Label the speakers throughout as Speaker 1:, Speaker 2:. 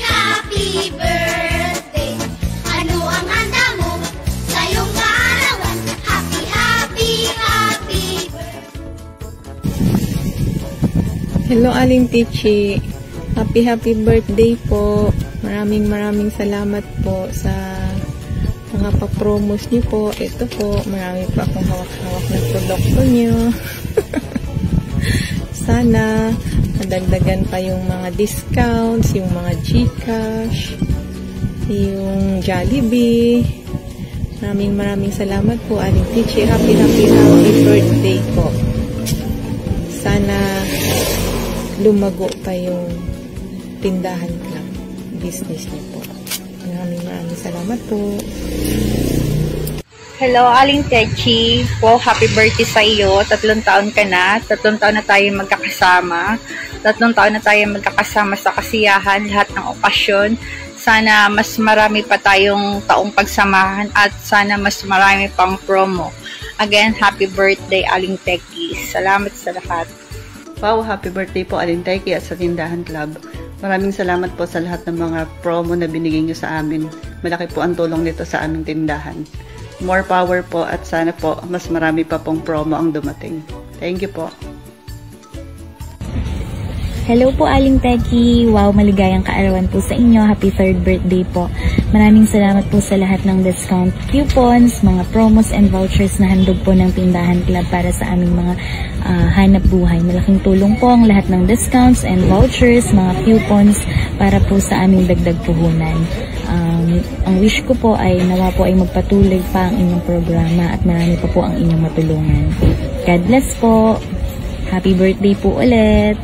Speaker 1: happy birthday. Ano ang handa mo sa iyong kaarawan? Happy, happy, happy birthday.
Speaker 2: Hello, Aling Tichi. Happy birthday po. Maraming salamat po sa mga pa-promos niyo po. Ito po, marami pa akong hawak-hawak na produkto niyo. Sana nadagdagan pa yung mga discounts, yung mga GCash, yung Jollibee. Maraming salamat po, Aling Tichi. Happy birthday po. Sana lumago pa yung tindahan club business niyo po. Maraming salamat po.
Speaker 3: Hello, Aling Techi. Po, happy birthday sa iyo. 3 taon ka na. 3 taon na tayo magkakasama. 3 taon na tayo magkakasama sa kasiyahan, lahat ng okasyon. Sana mas marami pa tayong taong pagsamahan at sana mas marami pang promo. Again, happy birthday, Aling Techi. Salamat sa lahat.
Speaker 4: Wow, happy birthday po, Aling Techi at sa Tindahan Club. Maraming salamat po sa lahat ng mga promo na binigay nyo sa amin. Malaki po ang tulong nito sa aming tindahan. More power po at sana po mas marami pa pong promo ang dumating. Thank you po.
Speaker 5: Hello po, Aling Techi. Wow, maligayang kaarawan po sa inyo. Happy 3rd birthday po. Maraming salamat po sa lahat ng discount coupons, mga promos and vouchers na handog po ng Tindahan Club para sa aming mga hanap buhay. Malaking tulong po ang lahat ng discounts and vouchers, mga coupons para po sa aming dagdag puhunan. Ang wish ko po ay nawa po ay magpatuloy pa ang inyong programa at marami pa po ang inyong matulungan. God bless po. Happy birthday po ulit.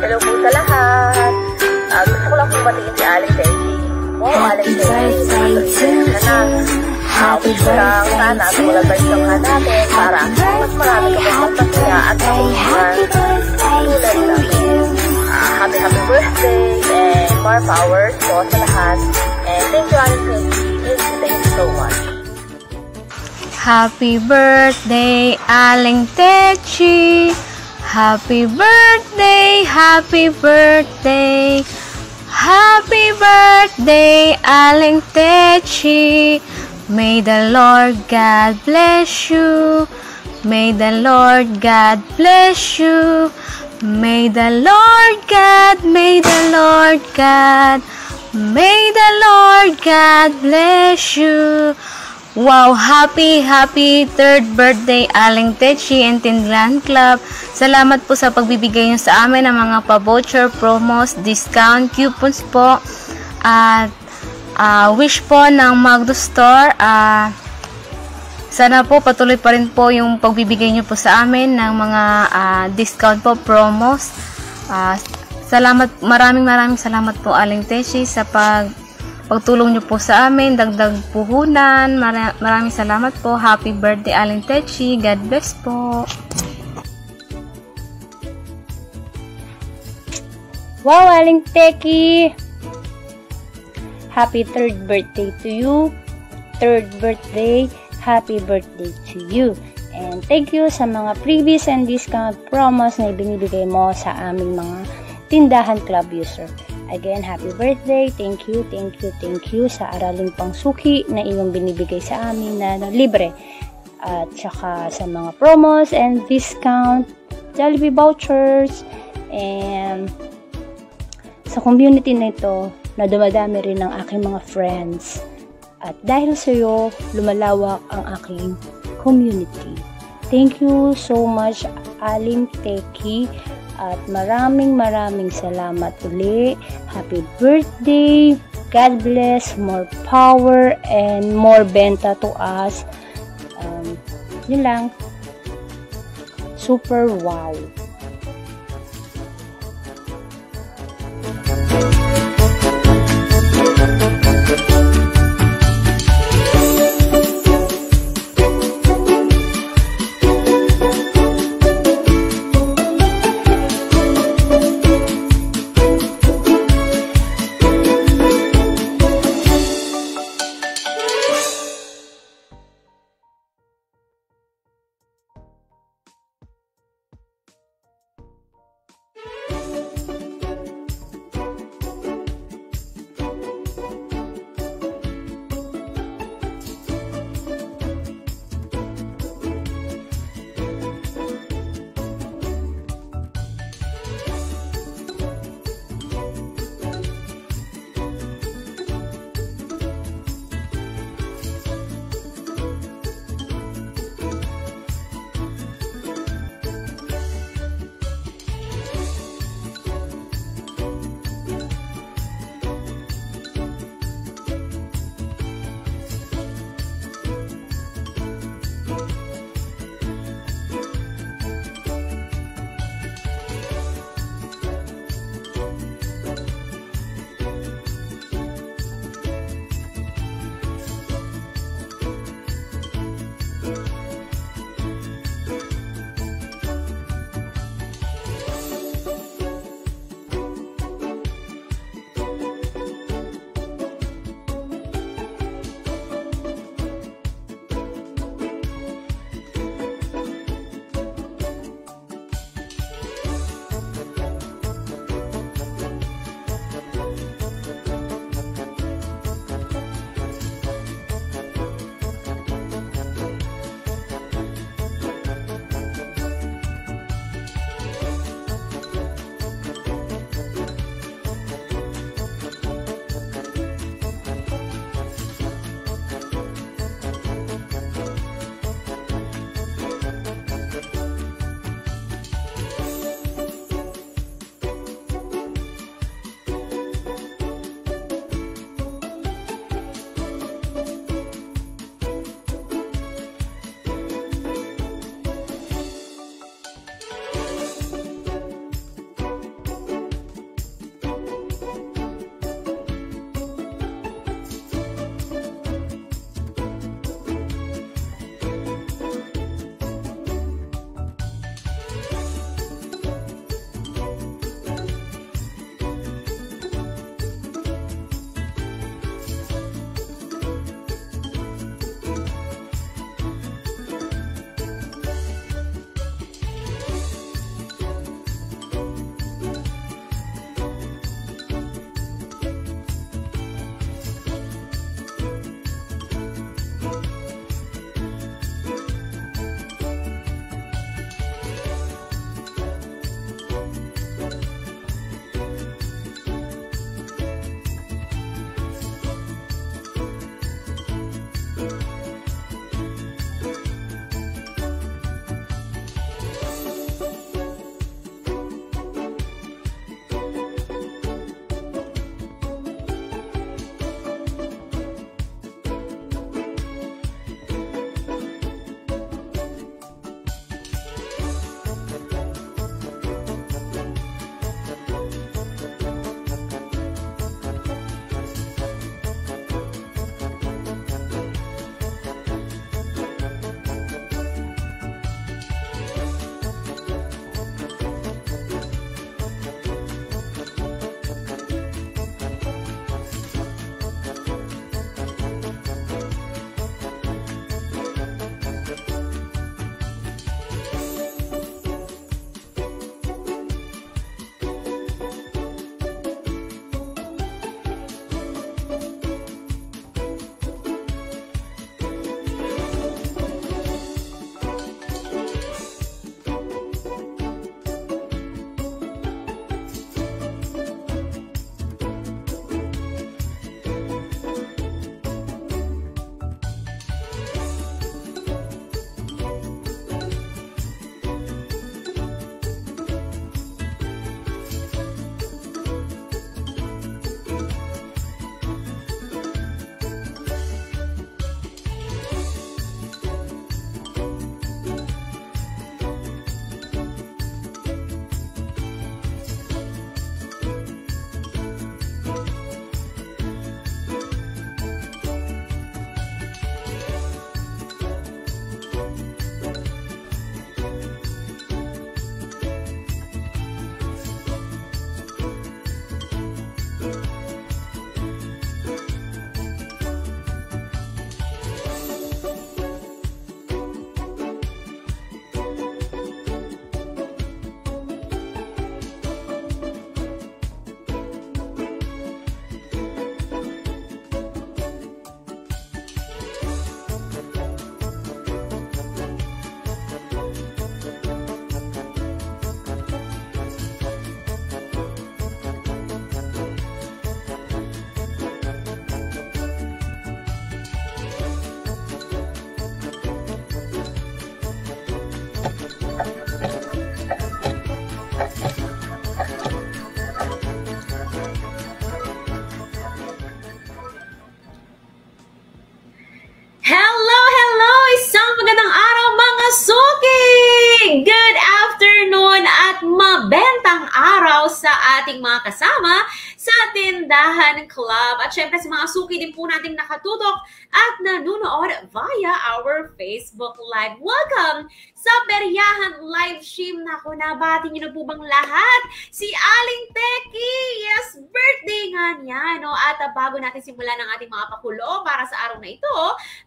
Speaker 6: Hello po sa lahat. Gusto ko lang po batiin si Aling Techi. Wow, Aling Techi. Happy birthday. Sana tumulabay ka natin para mas marami ka pang magpasaya at makulihan tulad namin. Happy birthday and more power po sa lahat. And thank you, Aling Techi. Thank you so much.
Speaker 7: Happy birthday, Aling Techi. Happy birthday, happy birthday. Happy birthday, Aling Techi. May the Lord God bless you. May the Lord God bless you. May the Lord God, may the Lord God, may the Lord God bless you. Wow, happy 3rd birthday, Aling Techi and Tindahan Club. Salamat po sa pagbibigay niyo sa amin ng mga pa-voucher, promos, discount, coupons po. At wish po ng Magdo Store. Sana po patuloy pa rin po yung pagbibigay niyo po sa amin ng mga discount po, promos. Salamat, maraming salamat po, Aling Techi, sa pagtulong niyo po sa amin, dagdag puhunan. Maraming salamat po. Happy birthday, Aling Techi. God bless po.
Speaker 8: Wow, Aling Techi! Happy 3rd birthday to you. 3rd birthday, happy birthday to you. And thank you sa mga previous and discount promos na ibinibigay mo sa aming mga Tindahan Club user. Again, happy birthday. Thank you sa Araling Pangsuki na iyong binibigay sa amin na libre. At saka sa mga promos and discount, Jollibee vouchers, and sa community na ito na dumadami rin ng aking mga friends. At dahil sa iyo, lumalawak ang aking community. Thank you so much, Aling Techi. At maraming salamat uli. Happy birthday. God bless. More power and more benta to us. Yun lang. Super wow.
Speaker 9: bentang araw sa ating mga kasama sa Tindahan Club. At syempre sa mga suki din po nating nakatutok at nanonood via our Facebook Live. Welcome sa Peryahan Live Stream. Naku, nabati niyo na po bang lahat? Si Aling Teki, yes, birthday nga niya, no? At bago natin simulan ang ating mga pakulo para sa araw na ito,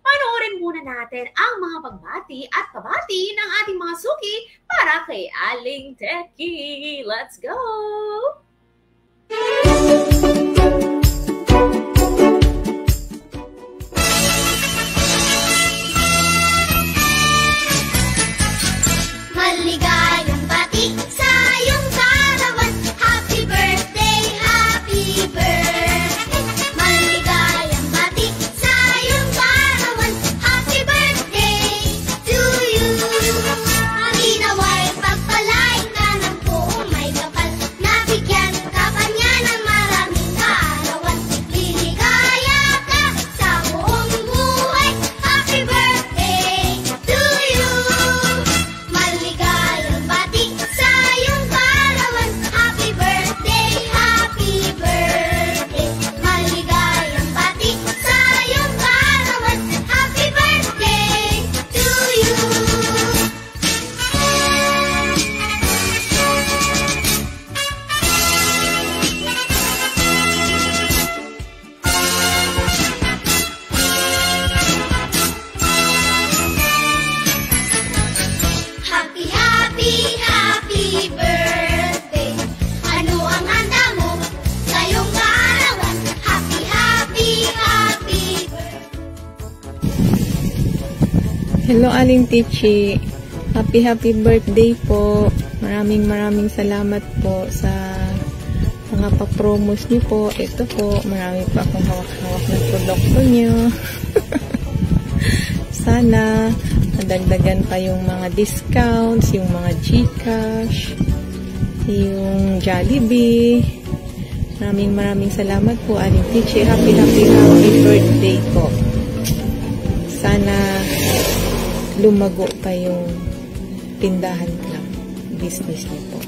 Speaker 9: panoorin muna natin ang mga pagbati at pabati ng ating mga suki para kay Aling Teki. Let's go!
Speaker 1: Maligayang bati sa iyong kaarawan. Happy birthday, happy birthday. Maligayang bati sa iyong kaarawan. Happy birthday to you. Nawa'y pagpalain ka ng buong may kapal. Nabigyan ka pa niya ng maraming kaarawan. Liligaya ka sa buong buhay. Happy birthday to you. Maligayang bati sa iyong kaarawan. Happy birthday, happy birthday. Maligayang bati sa iyong kaarawan. Happy birthday to you. Happy, happy, happy birthday. Ano ang handa mo sa iyong kaarawan? Happy, happy, happy birthday.
Speaker 2: Hello, Aling Tichi. Happy birthday po. Maraming salamat po sa mga pa-promos niyo po. Ito po, marami pa akong hawak-hawak na produkto niyo. Sana nadagdagan pa yung mga discounts, yung mga GCash, yung Jollibee. Maraming salamat po, Aling Tichi. Happy birthday po. Sana lumago pa yung Tindahan Club business niyo po.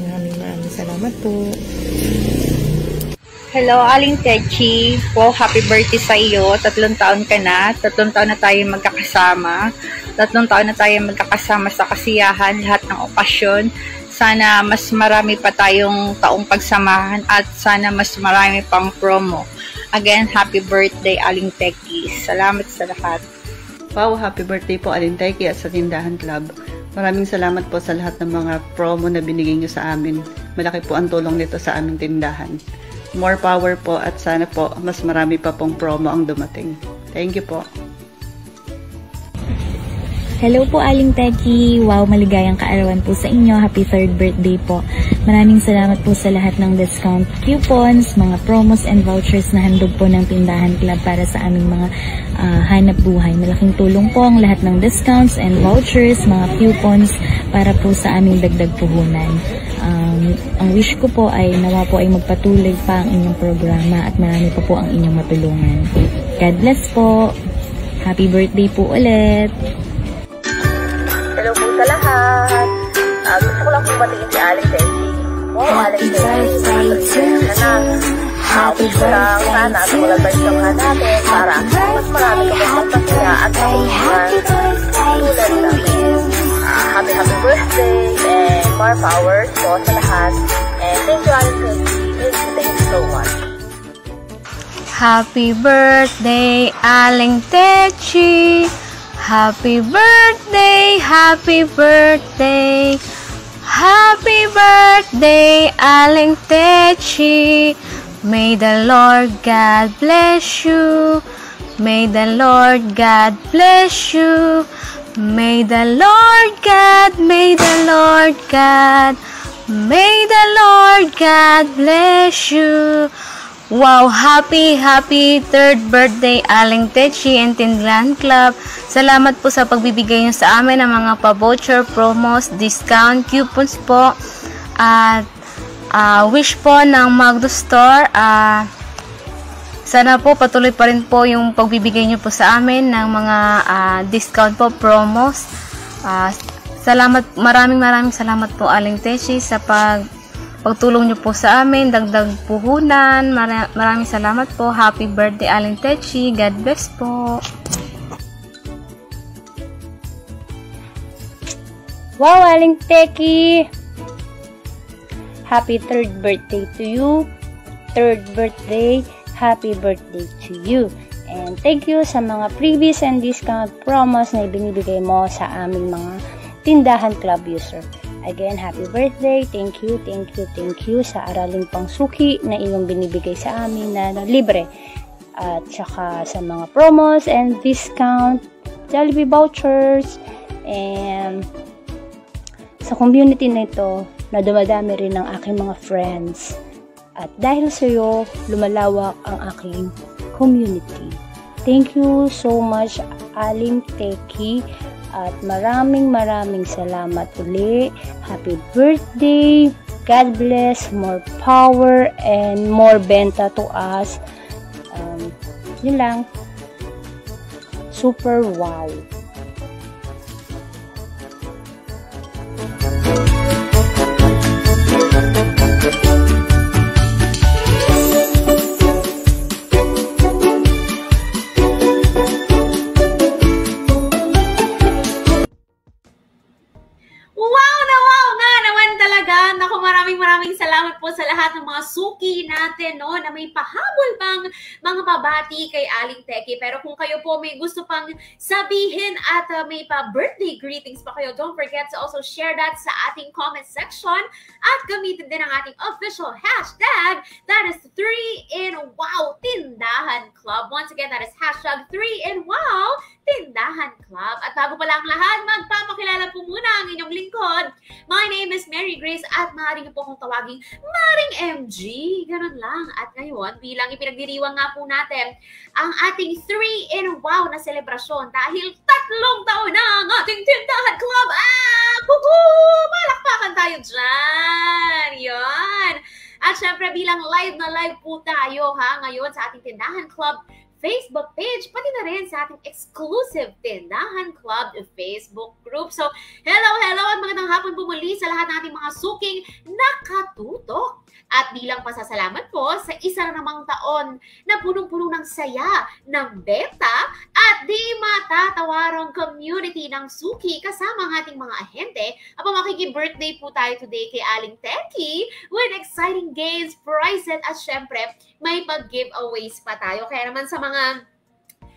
Speaker 2: Maraming salamat po.
Speaker 3: Hello, Aling Techi. Po, happy birthday sa iyo. 3 taon ka na. 3 taon na tayo magkakasama. 3 taon na tayo magkakasama sa kasiyahan, lahat ng okasyon. Sana mas marami pa tayong taong pagsamahan at sana mas marami pang promo. Again, happy birthday, Aling Techi. Salamat sa lahat.
Speaker 4: Wow, happy birthday po, Aling Teki at sa Tindahan Club. Maraming salamat po sa lahat ng mga promo na binigay nyo sa amin. Malaki po ang tulong nito sa aming tindahan. More power po at sana po mas marami pa pong promo ang dumating. Thank you po.
Speaker 5: Hello po, Aling Teki. Wow, maligayang kaarawan po sa inyo. Happy 3rd birthday po. Maraming salamat po sa lahat ng discount coupons, mga promos and vouchers na handog po ng Tindahan Club para sa aming mga hanap buhay. Malaking tulong po ang lahat ng discounts and vouchers, mga coupons para po sa aming dagdag puhunan. Ang wish ko po ay nawa po ay magpatuloy pa ang inyong programa at marami pa po ang inyong matulungan. God bless po. Happy birthday po ulit.
Speaker 6: Hello po sa lahat. Gusto ko lang po batiin si Aling Teki. Wow, Aling Teki. Gusto lang sana at wala ba siyang natin para mas marami ka pong magpasaya at makulihan tulad namin. Happy birthday and more power po sa lahat. And thank you, Aling Teki. Thank you so much.
Speaker 7: Happy birthday, Aling Techi. Happy birthday, happy birthday. Happy birthday, Aling Techi. May the Lord God bless you. May the Lord God bless you. May the Lord God, may the Lord God, may the Lord God bless you. Wow, happy 3rd birthday, Aling Techi and Tindahan Club. Salamat po sa pagbibigay niyo sa amin ng mga pa-voucher, promos, discount, coupons po. At wish po ng Magdo Store. Sana po patuloy pa rin po yung pagbibigay niyo po sa amin ng mga discount po, promos. Maraming salamat po Aling Techi sa pagtulong niyo po sa amin, dagdag puhunan. Maraming salamat po. Happy birthday Aling Techi. God bless po.
Speaker 8: Wow, Aling Teki! Happy 3rd birthday to you. 3rd birthday, happy birthday to you. And thank you sa mga previous and discount promos na ibinibigay mo sa aming mga Tindahan Club user. Again, happy birthday. Thank you sa Araling Pangsuki na iyong binibigay sa amin na libre. At saka sa mga promos and discount, Jollibee vouchers, and sa community na ito na dumadami rin ng aking mga friends. At dahil sa iyo, lumalawak ang aking community. Thank you so much, Aling Teki. At maraming salamat uli. Happy birthday. God bless. More power and more benta to us. Yun lang. Super wow.
Speaker 9: Maraming salamat po sa lahat ng mga suki natin, no, na may pahabol pang mga pabati kay Aling Teki. Pero kung kayo po may gusto pang sabihin at may pa-birthday greetings pa kayo, don't forget to also share that sa ating comment section at gamitin din ang ating official hashtag. That is 3InWow Tindahan Club. Once again, that is hashtag 3InWow Tindahan Club. At bago pa lang lahat, magpapakilala po muna ang inyong lingkod. My name is Mary Grace at maaari niyo po akong tawaging Maring MG. Ganun lang. At ngayon, bilang ipinagdiriwang nga po natin ang ating 3InWow na selebrasyon dahil 3 taon na ang ating Tindahan Club. Palakpakan tayo dyan. Yan. At syempre, bilang live na live po tayo ngayon sa ating Tindahan Club Facebook page, pati na rin sa ating exclusive Tindahan Club Facebook group. So, hello at magandang hapon po muli sa lahat ng ating mga suking nakatutok. At bilang pasasalamat po sa isa na namang taon na punong-puno ng saya, ng benta, at di matatawarang community ng suki kasama ang ating mga ahente, makiki-birthday po tayo today kay Aling Teki with exciting games, prizes, at syempre, may pag-giveaways pa tayo. Kaya naman sa mga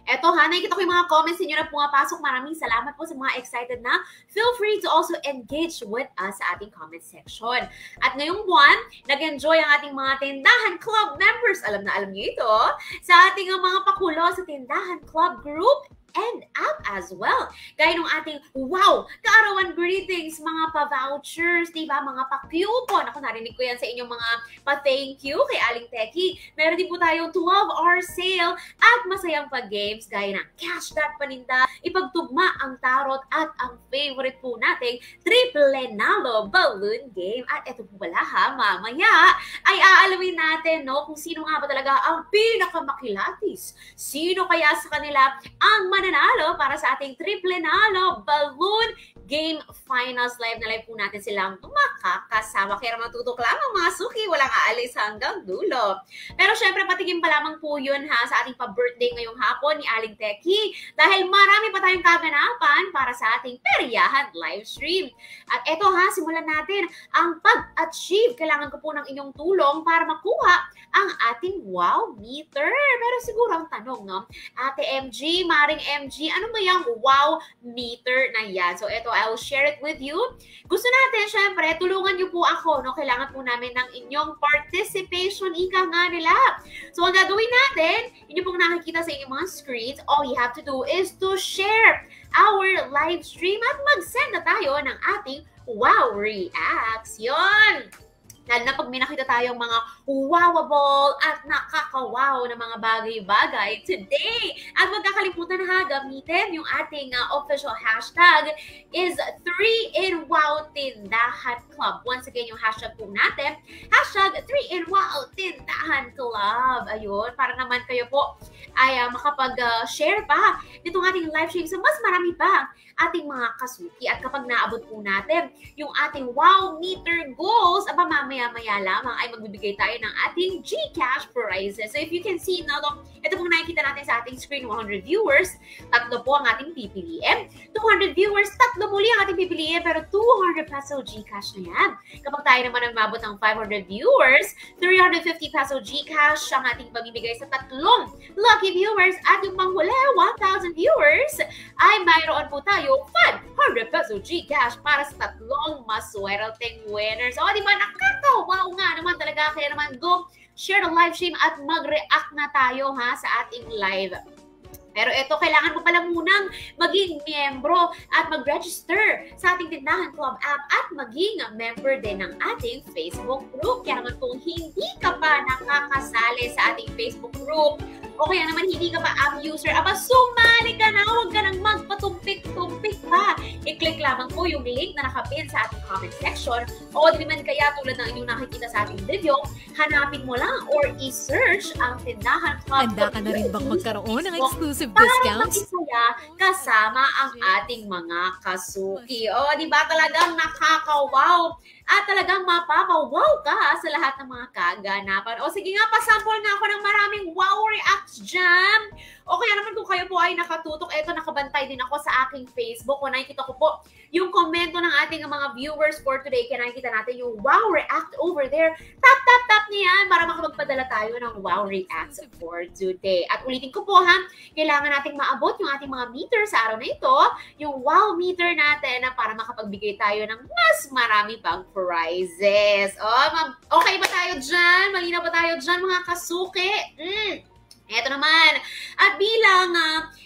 Speaker 9: nakikita ko yung mga comments niyo na pumapasok. Maraming salamat po sa mga excited na. Feel free to also engage with us sa ating comment section. At ngayong buwan, nag-enjoy ang ating mga Tindahan Club members. Alam na alam niyo ito. Sa ating mga pakulo sa Tindahan Club group and app as well. Gaya ng ating kaarawan greetings, mga pa-vouchers, diba? Mga pa-coupon. Ako, narinig ko yan sa inyong mga pa-thank you kay Aling Teki. Meron din po tayong 12-hour sale at masayang pa-games gaya ng cashback paninda, ipagtugma ang tarot at ang favorite po nating triple nalo balloon game. At eto po pala mamaya ay aalamin natin, no, kung sino nga ba talaga ang pinakamakilatis. Sino kaya sa kanila ang mananalo para sa ating triple nalo balloon game finals. Live na live po natin silang makakasama. Kaya matutok lang ang mga suki, walang aalis hanggang dulo. Pero syempre, patigim pa lamang po yun sa ating pa-birthday ngayong hapon ni Aling Teki. Dahil marami pa tayong kaganapan para sa ating peryahan live stream. At eto simulan natin ang pag-achieve. Kailangan ko po ng inyong tulong para makuha ang ating wow meter. Pero siguro ang tanong, no? Ate MG, Maring MG, ano ba yung wow meter na yan? So eto, I'll share it with you. Gusto natin, syempre, tulungan niyo po ako, no? Kailangan po namin ng inyong participation, ika nga nila. So ang gagawin natin, inyo pong nakikita sa inyong mga screens, all you have to do is to share our live stream at mag-send na tayo ng ating wow reacts. Yun! Lalo na pag may nakita tayong mga wowable at nakakawaw na mga bagay-bagay today. At huwag kakalimutan gamitin yung ating official hashtag is 3InWow Tindahan Club. Once again, yung hashtag po natin, hashtag 3InWow Tindahan Club. Ayun, para naman kayo po ay makapag-share pa nitong ating live stream sa mas marami pa ating mga kasuki. At kapag naabot po natin yung ating wow meter goals, aba mamaya-maya lamang ay magbibigay tayo ng ating GCash prizes. So if you can see now, ito pong nakikita natin sa ating screen, 100 viewers, 3 po ang ating pipiliin. 200 viewers, 3 muli ang ating pipiliin, pero 200 peso GCash na yan. Kapag tayo naman ang mabot ng 500 viewers, 350 peso GCash ang ating pamimigay sa 3 lucky viewers. At yung panghuli, 1,000 viewers, ay mayroon po tayo 500 peso GCash para sa 3 maswerteng winners. O, di ba? Nakaka-wow nga naman talaga. Kaya naman, go share the live stream at mag-react na tayo ha sa ating live. Pero ito, kailangan mo pala munang maging miyembro at mag-register sa ating Tindahan Club app at maging member din ng ating Facebook group. Kaya naman kung hindi ka pa nakakasali sa ating Facebook group, o kaya naman hindi ka pa app user, aba sumali ka na, huwag ka nang magpatumpik-tumpik pa. I-click lamang po yung link na nakapin sa ating comment section, o di man kaya tulad ng inyong nakikita sa ating video, hanapin mo lang or i-search ang Tindahan Club.
Speaker 10: Handa ka na rin bang magkaroon ng exclusive
Speaker 9: para
Speaker 10: discounts?
Speaker 9: makisaya kasama ang ating mga kasuki. O, di ba talagang nakaka-wow at talagang mapapawaw ka sa lahat ng mga kaganapan. O sige nga, pasample nga ako ng maraming wow reacts dyan. O kaya naman kung kayo po ay nakatutok, eto nakabantay din ako sa aking Facebook. O nakikita ko po yung komento ng ating mga viewers for today. Kaya nakikita natin yung wow react over there. Tap niyan para makapagpadala tayo ng wow reacts for today. At ulitin ko po ha, kailangan nating maabot yung ating mga meter sa araw na ito, yung wow meter natin na para makapagbigay tayo ng mas marami pang prizes. Okay ba tayo dyan? Malinaw ba tayo dyan mga kasuki? Eto naman. At bilang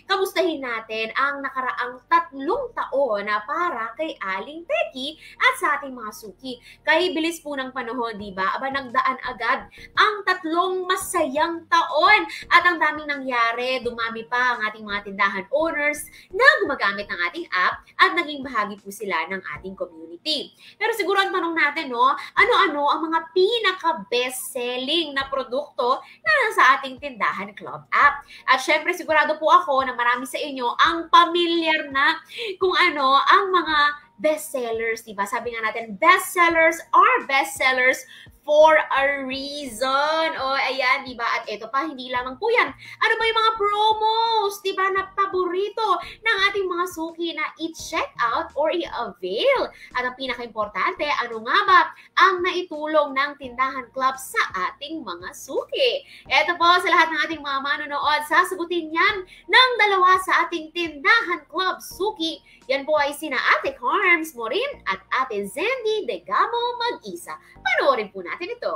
Speaker 9: kamustahin natin ang nakaraang 3 taon na para kay Aling Teki at sa ating mga suki. Kahit bilis po ng panahon, di ba? Aba, nagdaan agad ang 3 masayang taon at ang daming nangyari. Dumami pa ang ating mga tindahan owners na gumagamit ng ating app at naging bahagi po sila ng ating community. Pero siguro ang tanong natin, no, ano-ano ang mga pinaka-best-selling na produkto na nasa ating Tindahan Club app? At syempre, sigurado po ako na marami sa inyo ang pamilyar na kung ano ang mga bestsellers, diba? Sabi nga natin, bestsellers are bestsellers for a reason. O, ayan, diba? At ito pa, hindi lamang po yan. Ano ba yung mga promos, diba, na paborito ng ating mga suki na i-check out or i-avail? At ang pinaka-importante, ano nga ba ang naitulong ng Tindahan Club sa ating mga suki? Ito po, sa lahat ng ating mga manonood, sasagutin yan ng 2 sa ating Tindahan Club suki. Yan po ay sina Ate Carms Morin at Ate Zendy Degamo mag-isa. Panoorin po natin ito.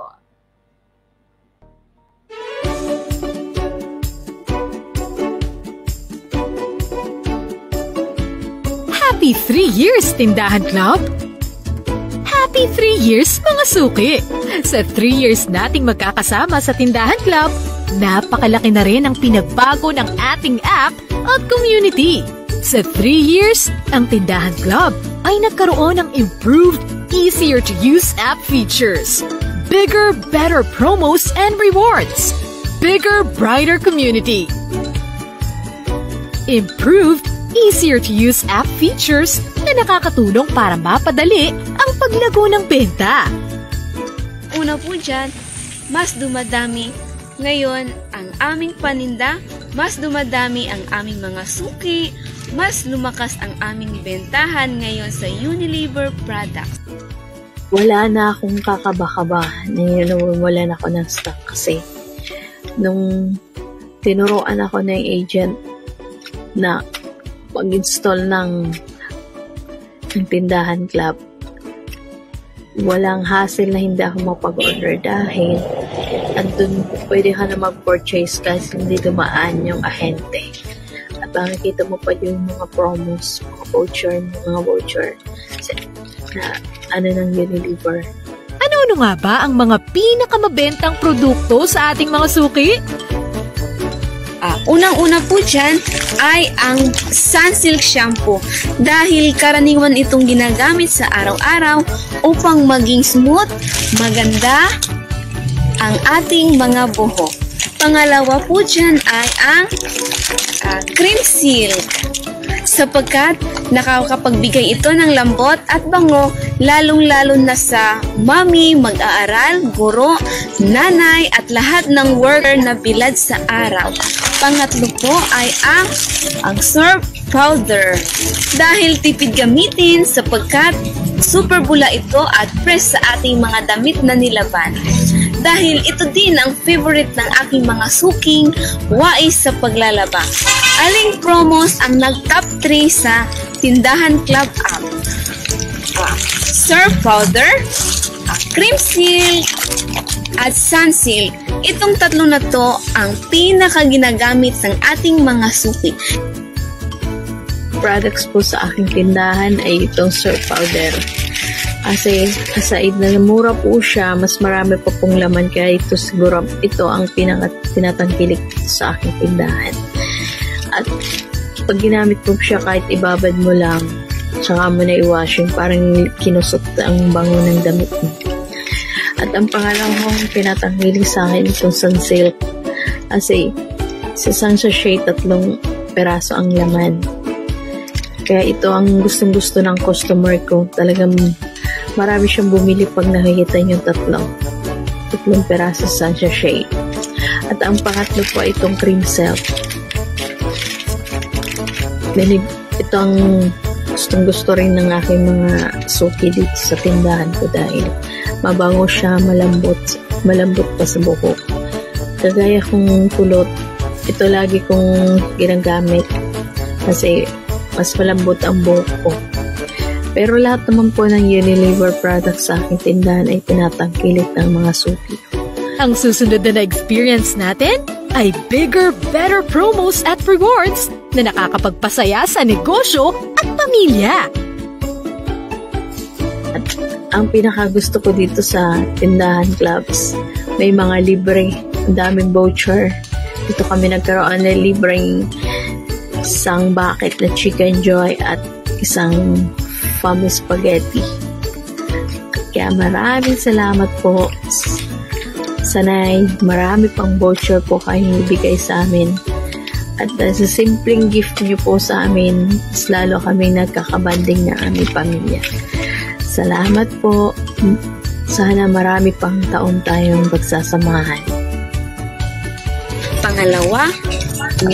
Speaker 10: Happy 3 years, Tindahan Club! Happy 3 years, mga suki! Sa 3 years nating magkakasama sa Tindahan Club, napakalaki na rin ang pinagbago ng ating app at community. Sa 3 years, ang Tindahan Club ay nagkaroon ng improved, easier-to-use app features, bigger, better promos and rewards, bigger, brighter community, improved, easier-to-use app features na nakakatulong para mapadali ang paglago ng benta.
Speaker 11: Una po dyan, mas dumadami ngayon ang aming paninda, mas dumadami ang aming mga suki, mas lumakas ang aming bentahan ngayon sa Unilever products.
Speaker 12: Wala na akong kakaba-kaba na nawawalan ako ng stock kasi nung tinuruan ako ng agent na pag-install ng Tindahan Club, walang hassle na hindi ako mapag-order dahil andun pwede ka na mag-purchase kasi hindi dumaan yung ahente. At makikita mo pa yung mga promos, mga voucher na nang Unilever.
Speaker 10: Ano nga ba ang mga pinakamabentang produkto sa ating mga suki?
Speaker 11: Unang-una po dyan ay ang Sunsilk Shampoo dahil karaniwan itong ginagamit sa araw-araw upang maging smooth, maganda ang ating mga buhok. Pangalawa po dyan ay ang cream silk. Sapagkat nakakapagbigay ito ng lambot at bango lalong-lalo na sa mami, mag-aaral, guro, nanay at lahat ng worker na bilad sa araw. Pangatlo po ay ang surf powder. Dahil tipid gamitin sapagkat super bula ito at fresh sa ating mga damit na nilaban. Dahil ito din ang favorite ng aking mga suking wais sa paglalaba. Aling promos ang nag-top 3 sa Tindahan Club app? Surf powder, cream silk, at sun silk. Itong tatlo na to ang pinaka-ginagamit ng ating mga suki.
Speaker 12: Products po sa aking tindahan ay itong surf powder. Kasi aside na mura po siya, mas marami pa pong laman kaya ito siguro ito ang pinatangkilik sa aking tindahan. At pag ginamit po siya kahit ibabad mo lang, tsaka mo na i-washing, parang kinusot ang bango ng damit mo. At ang pangalawang pinatangkilik sa akin itong sun silk. Kasi sa isang sachet 3 peraso ang laman. Kaya ito ang gustong-gusto ng customer ko. Talagang marami siyang bumili pag nakikita niyo 3 peraso sa sachet. At ang pangatlo po ay itong cream silk. Ito ang gustong-gusto rin ng aking mga suki dito sa tindahan ko dahil mabango siya, malambot pa sa buhok. Kagaya kong kulot, ito lagi kong ginagamit kasi mas malambot ang buhok ko. Pero lahat naman po ng Unilever products sa aking tindahan ay tinatangkilik ng mga suki.
Speaker 10: Ang susunod na experience natin ay bigger, better promos at rewards na nakakapagpasaya sa negosyo at pamilya.
Speaker 12: At ang pinakagusto ko dito sa Tindahan Clubs, may mga libre, ang daming voucher. Dito kami nagkaroon ng libreng isang bucket na Chicken Joy at isang Fami Spaghetti. Kaya maraming salamat po. Sana'y marami pang voucher po kayong ibigay sa amin. At sa simpleng gift niyo po sa amin, mas lalo kami nagkakabanding na aming pamilya. Salamat po. Sana marami pang taon tayong pagsasamahan.
Speaker 11: Pangalawa,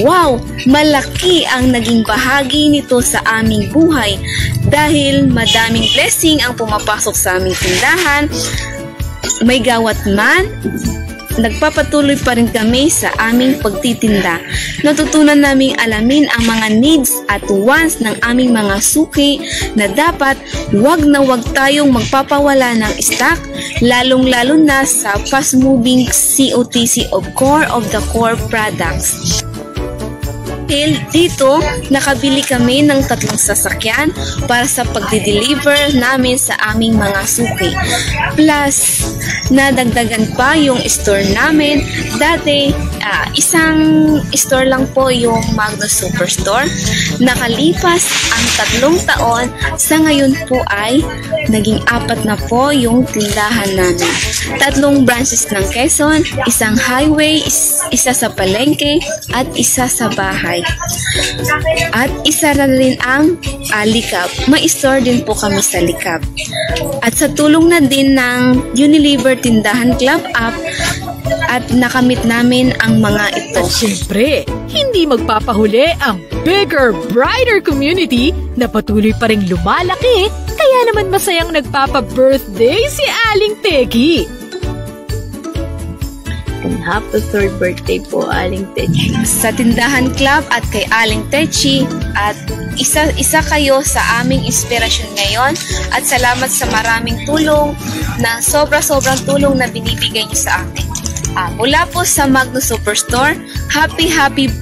Speaker 11: wow! Malaki ang naging bahagi nito sa aming buhay dahil madaming blessing ang pumapasok sa aming tindahan. May gawat man, nagpapatuloy pa rin kami sa aming pagtitinda. Natutunan naming alamin ang mga needs at wants ng aming mga suki na dapat wag na wag tayong magpapawala ng stock, lalong-lalo na sa fast-moving COTC of the core products. Dito, nakabili kami ng 3 sasakyan para sa pagdi-deliver namin sa aming mga suki. Plus, nadagdagan pa yung store namin. Dati, isang store lang po yung Magnus Superstore. Nakalipas ang 3 taon, sa ngayon po ay naging 4 na po yung tindahan namin. 3 branches ng Quezon, isang highway, isa sa palengke, at isa sa bahay. At isa na rin ang Likab. May store din po kami sa Likab. At sa tulong na din ng Unilever Tindahan Club app at nakamit namin ang mga ito.
Speaker 10: At syempre, hindi magpapahuli ang bigger, brighter community na patuloy pa rin lumalaki. Kaya naman masayang nagpapa-birthday si Aling Teki.
Speaker 12: And happy 3rd birthday po, Aling Techi.
Speaker 11: Sa Tindahan Club at kay Aling Techi at isa kayo sa aming inspirasyon ngayon at salamat sa maraming tulong na sobrang tulong na binibigay niyo sa amin. Mula po sa Magnus Superstore, happy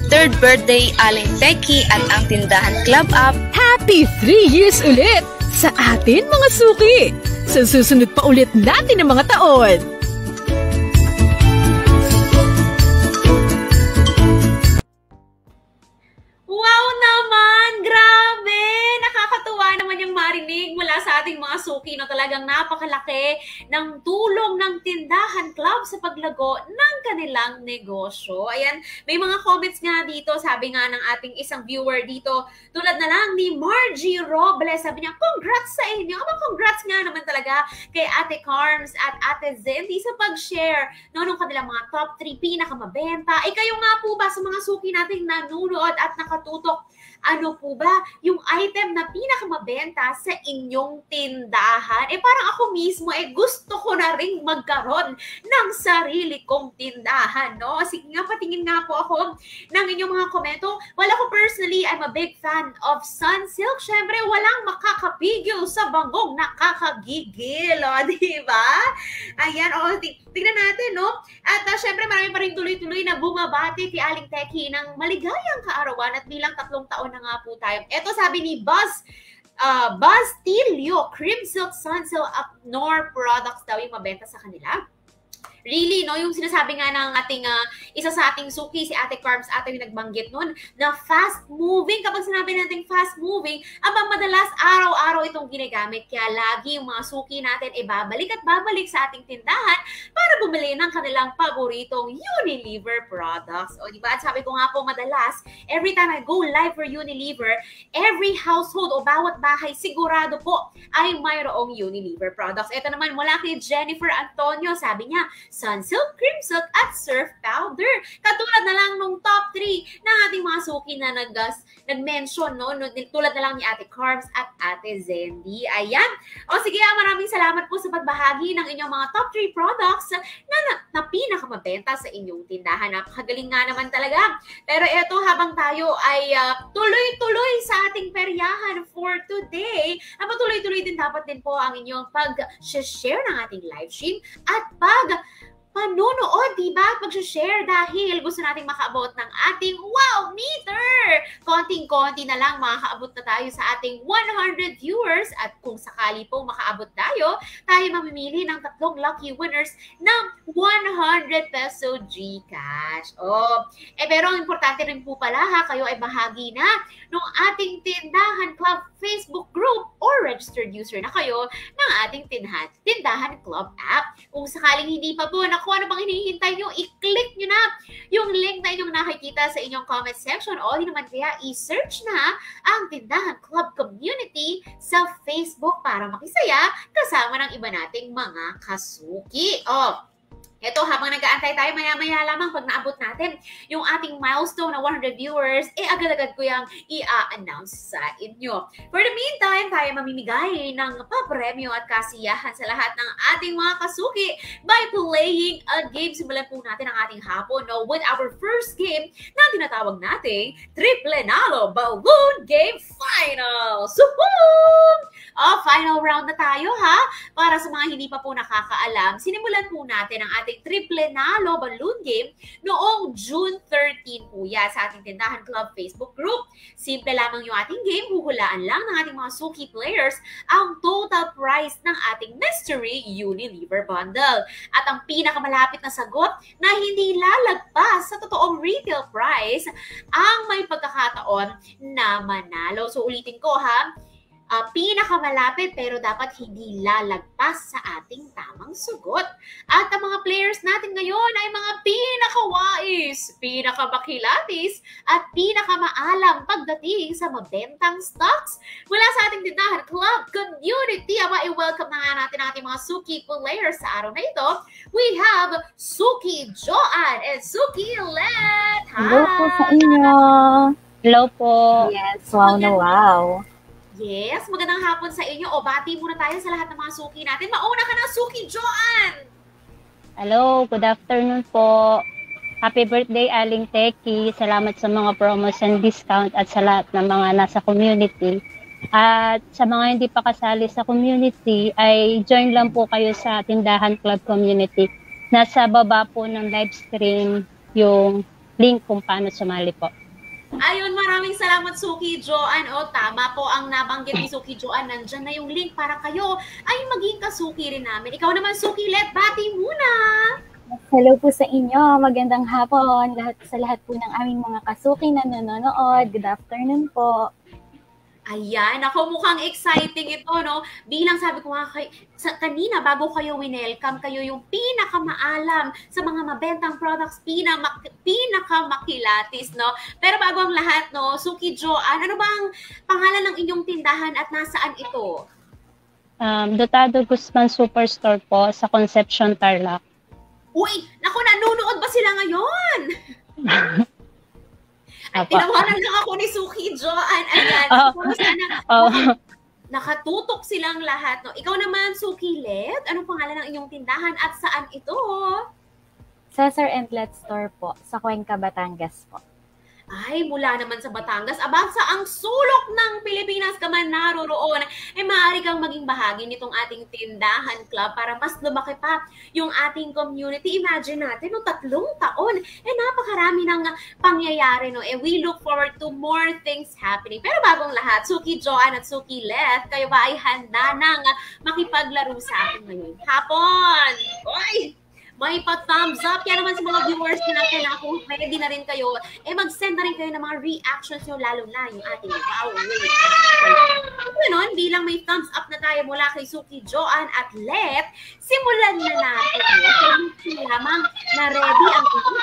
Speaker 11: 3rd birthday Aling Teki at ang Tindahan Club app.
Speaker 10: Happy 3 years ulit sa atin mga suki. Sa susunod pa ulit natin ang mga taon.
Speaker 9: Wow naman! Grabe! Nakakatuwa naman yung marinig mula sa ating mga suki. No? Talaga talagang napakalaki ng tulong ng Tindahan Club sa paglago ng kanilang negosyo. Ayan, may mga comments nga dito, sabi nga ng ating isang viewer dito, tulad na lang ni Margie Robles, sabi niya, congrats sa inyo. Congrats nga naman talaga kay Ate Carms at Ate Zendy sa pag-share ng kanilang mga top 3 pinakamabenta. Kayo nga po ba sa mga suki nating nanonood at nakatutok, ano po ba yung item na pinakamabenta sa inyong tindahan? Parang ako mismo, gusto ko na rin magkaroon ng sarili kong tindahan, no? Sige nga, patingin nga po ako ng inyong mga komento. Well, ako personally, I'm a big fan of Sunsilk. Syempre, walang makakapigil sa bangong nakakagigil, diba? Ayan, tignan natin, no? At syempre, marami pa rin tuloy-tuloy na bumabati kay Aling Teki ng maligayang kaarawan at bilang 3 taon na nga po tayo. Ito sabi ni Buzz Tilio, Cream Silk, Sunsilk, Upnor products daw yung mabenta sa kanila. Really, no? Yung sinasabi nga ng ating isa sa ating suki, si Ate Carms, ate yung nagbanggit nun, na fast-moving. Kapag sinabi natin fast-moving, madalas araw-araw itong ginagamit. Kaya lagi yung mga suki natin babalik at babalik sa ating tindahan para bumili ng kanilang paboritong Unilever products. O, diba? At sabi ko nga po, madalas, every time I go live for Unilever, every household o bawat bahay, sigurado po ay mayroong Unilever products. Ito naman, mula kay Jennifer Antonio, sabi niya, Sunsilk, Cream Silk, at Surf Powder. Katulad na lang nung top 3 ng ating mga suki na nag-mention, no? Tulad na lang ni Ate Carms at Ate Zendy. Ayan. O sige, maraming salamat po sa pagbahagi ng inyong mga top 3 products na pinakamabenta sa inyong tindahan. Napakagaling nga naman talaga. Pero eto, habang tayo ay tuloy-tuloy sa ating peryahan for today, patuloy-tuloy din dapat din po ang inyong pag-share ng ating live stream at panunood, diba? Pag-share dahil gusto nating makaabot ng ating wow meter. Konting-konti na lang makakaabot na tayo sa ating 100 viewers at kung sakali po makaabot tayo mamimili ng 3 lucky winners ng 100 peso GCash. Pero ang importante rin po pala kayo ay bahagi na ng ating Tindahan Club Facebook group or registered user na kayo ng ating Tindahan Club app. Kung sakaling hindi pa po, kung ano bang hinihintay nyo, i-click nyo na yung link na inyong nakikita sa inyong comment section o di naman kaya i-search na ang Tindahan Club Community sa Facebook para makisaya kasama ng iba nating mga kasuki. Ito, habang nag-aantay tayo, maya-maya lamang pag naabot natin yung ating milestone na 100 viewers, agad-agad ko yung i-announce sa inyo. For the meantime, tayo mamimigay ng papremyo at kasiyahan sa lahat ng ating mga kasuki by playing a game. Simulan po natin ang ating hapon with our first game na tinatawag nating Triple Nalo Balloon Game Finals! Final round na tayo Para sa mga hindi pa po nakakaalam, sinimulan po natin ang ating Triple Nalo Balloon Game noong June 13 po yan sa ating Tindahan Club Facebook group. Simple lamang yung ating game, huhulaan lang ng ating mga suki players ang total price ng ating Mystery Unilever Bundle. At ang pinakamalapit na sagot na hindi lalagpas sa totoong retail price ang may pagkakataon na manalo. So ulitin ko pinakamalapit pero dapat hindi lalagpas sa ating tamang sugot. At ang mga players natin ngayon ay mga pinakawais, pinakamakilatis, at pinakamaalam pagdating sa mabentang stocks mula sa ating Tindahan Club Community. I-welcome na nga natin ang ating mga suki players sa araw na ito. We have Suki Joanne and Suki Let.
Speaker 13: Hello po sa inyo. Hello po.
Speaker 9: Yes.
Speaker 13: Wow na wow.
Speaker 9: Yes, magandang hapon sa inyo. Bati muna tayo sa lahat ng mga suki natin. Mauna ka na, Suki Joanne!
Speaker 13: Hello, good afternoon po. Happy birthday, Aling Teki. Salamat sa mga promos and discount at sa lahat ng mga nasa community. At sa mga hindi pa kasali sa community, ay join lang po kayo sa Tindahan Club Community. Nasa baba po ng live stream yung link kung paano sumali po.
Speaker 9: Ayun, maraming salamat Suki Joanne. Tama po ang nabanggit ni Suki Joanne. Nandyan na yung link para kayo ay maging kasuki rin namin. Ikaw naman Suki Let, bati muna!
Speaker 14: Hello po sa inyo. Magandang hapon sa lahat po ng aming mga kasuki na nanonood. Good afternoon po.
Speaker 9: Ayan, ako mukhang exciting ito, no? Bilang sabi ko nga kanina, bago kayo winelcome, kayo yung pinakamaalam sa mga mabentang products, pinakamakilatis, no? Pero bago ang lahat, no, Suki Joanne, ano ba ang pangalan ng inyong tindahan at nasaan ito?
Speaker 13: Dotado Guzman Superstore po sa Concepcion, Tarlac.
Speaker 9: Uy, naku, nanonood ba sila ngayon? Tinawanan lang ako ni Suki Joanne. Ayan. Sana nakatutok silang lahat. No? Ikaw naman, Suki Let, anong pangalan ng inyong tindahan at saan ito?
Speaker 14: Cesar and Let Store po, sa Cuenca, Batangas po.
Speaker 9: Ay, mula naman sa Batangas, sa ang sulok ng Pilipinas ka man naroroon, maaari kang maging bahagi nitong ating tindahan club para mas lumaki pa yung ating community. Imagine natin, 3 taon, napakarami ng pangyayari, no? We look forward to more things happening. Pero bagong lahat, Suki Joanne at Suki Let, kayo ba ay handa nang makipaglaro sa akin ngayon hapon? Oy! May pa-thumbs up. Kaya naman sa mga viewers natin na kung ready na rin kayo, mag-send na rin kayo ng mga reactions nyo, lalo na yung ating power rate. Ganon, bilang may thumbs up na tayo mula kay Suki Joanne at Let, simulan na natin. So, lamang na ready ang inyong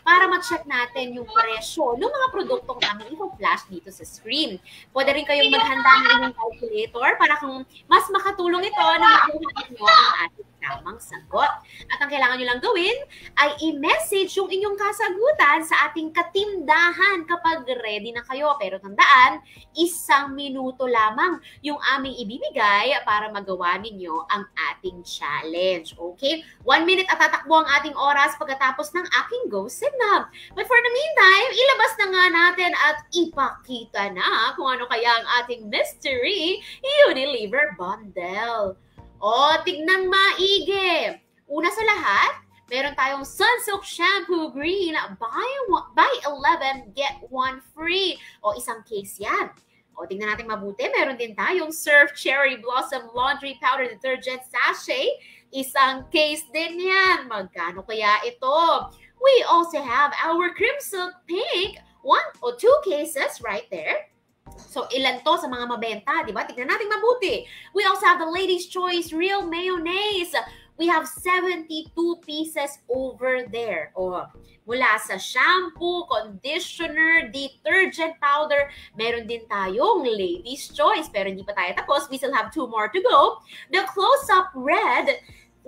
Speaker 9: para ma-check natin yung presyo ng mga produktong aming i-flash dito sa screen. Pwede rin kayong maghanda ng inyong calculator para kung mas makatulong ito na makuha nyo ang ating tamang sagot. At ang kailangan nyo lang gawin ay i-message yung inyong kasagutan sa ating katindahan kapag ready na kayo. Pero tandaan, 1 minuto lamang yung aming ibibigay para magawa ninyo ang ating challenge. Okay? 1 minute at tatakbo ang ating oras pagkatapos ng aking Go Signal. But for the meantime, ilabas na nga natin at ipakita na kung ano kaya ang ating mystery Unilever Bundle. Tignan maigi. Una sa lahat, meron tayong Sunsilk Shampoo Green, buy 11, get 1 free. Isang case yan. Tingnan natin mabuti. Meron din tayong Surf Cherry Blossom Laundry Powder Detergent Sachet. Isang case din yan. Magkano kaya ito? We also have our Crimson Pink, 1 or 2 cases right there. So, ilan to sa mga mabenta, di ba? Tignan natin mabuti. We also have the Lady's Choice Real Mayonnaise. We have 72 pieces over there. Mula sa shampoo, conditioner, detergent powder, meron din tayong Lady's Choice. Pero hindi pa tayo tapos. We still have 2 more to go. The Close-Up Red,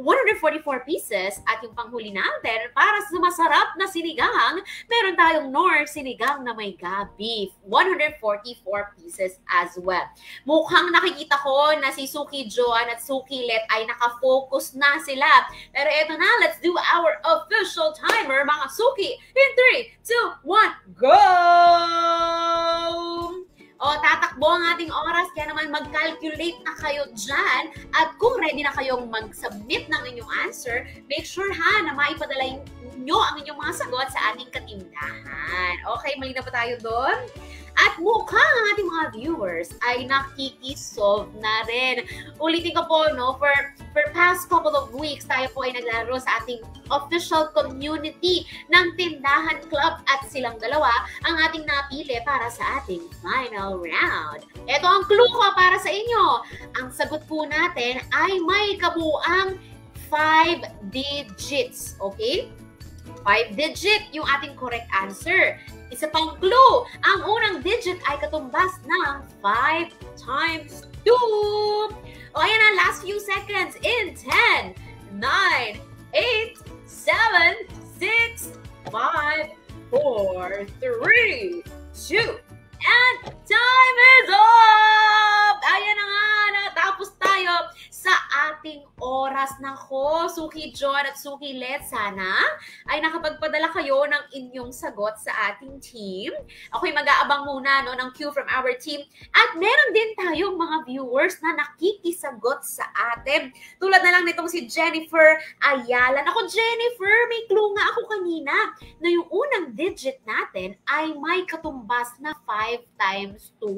Speaker 9: 144 pieces. At yung panghuli natin, para sa masarap na sinigang, meron tayong Knorr sinigang na may beef. 144 pieces as well. Mukhang nakikita ko na si Suki Joanne at Suki Let ay nakafocus na sila. Pero eto na, let's do our official timer, mga Suki. In 3, 2, 1, go! Tatakbo ang ating oras, kaya naman mag-calculate na kayo dyan. At kung ready na kayong mag-submit ng inyong answer, make sure na maipadala nyo ang inyong mga sagot sa ating katindahan. Okay, malinaw pa tayo doon? At mukhang ang ating mga viewers ay nakikisolve na rin. Ulitin ko po, for past couple of weeks, tayo po ay naglaro sa ating official community ng Tindahan Club at silang dalawa ang ating napili para sa ating final round. Ito ang clue ko para sa inyo. Ang sagot po natin ay may kabuuang 5 digits. Okay? 5 digit yung ating correct answer. Isa pang clue, ang unang digit ay katumbas ng 5 times 2. Ayan na, last few seconds in 10, 9, 8, 7, 6, 5, 4, 3, 2, and time is up! Ayan na nga, natapos tayo sa ating oras. Nako, Suki John at Suki Let, sana ay nakapagpadala kayo ng inyong sagot sa ating team. Ako'y mag-aabang muna ng cue from our team. At meron din tayong mga viewers na nakikisagot sa atin. Tulad na lang nitong si Jennifer Ayala. Nako, Jennifer, may clue nga ako kanina na yung unang digit natin ay may katumbas na 5 times 2.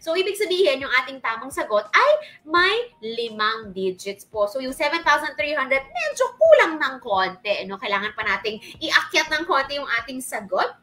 Speaker 9: So, ibig sabihin, yung ating tamang sagot ay may 5 digits po. So, yung 7,300, medyo kulang ng konti. Kailangan pa nating iakyat ng konti yung ating sagot.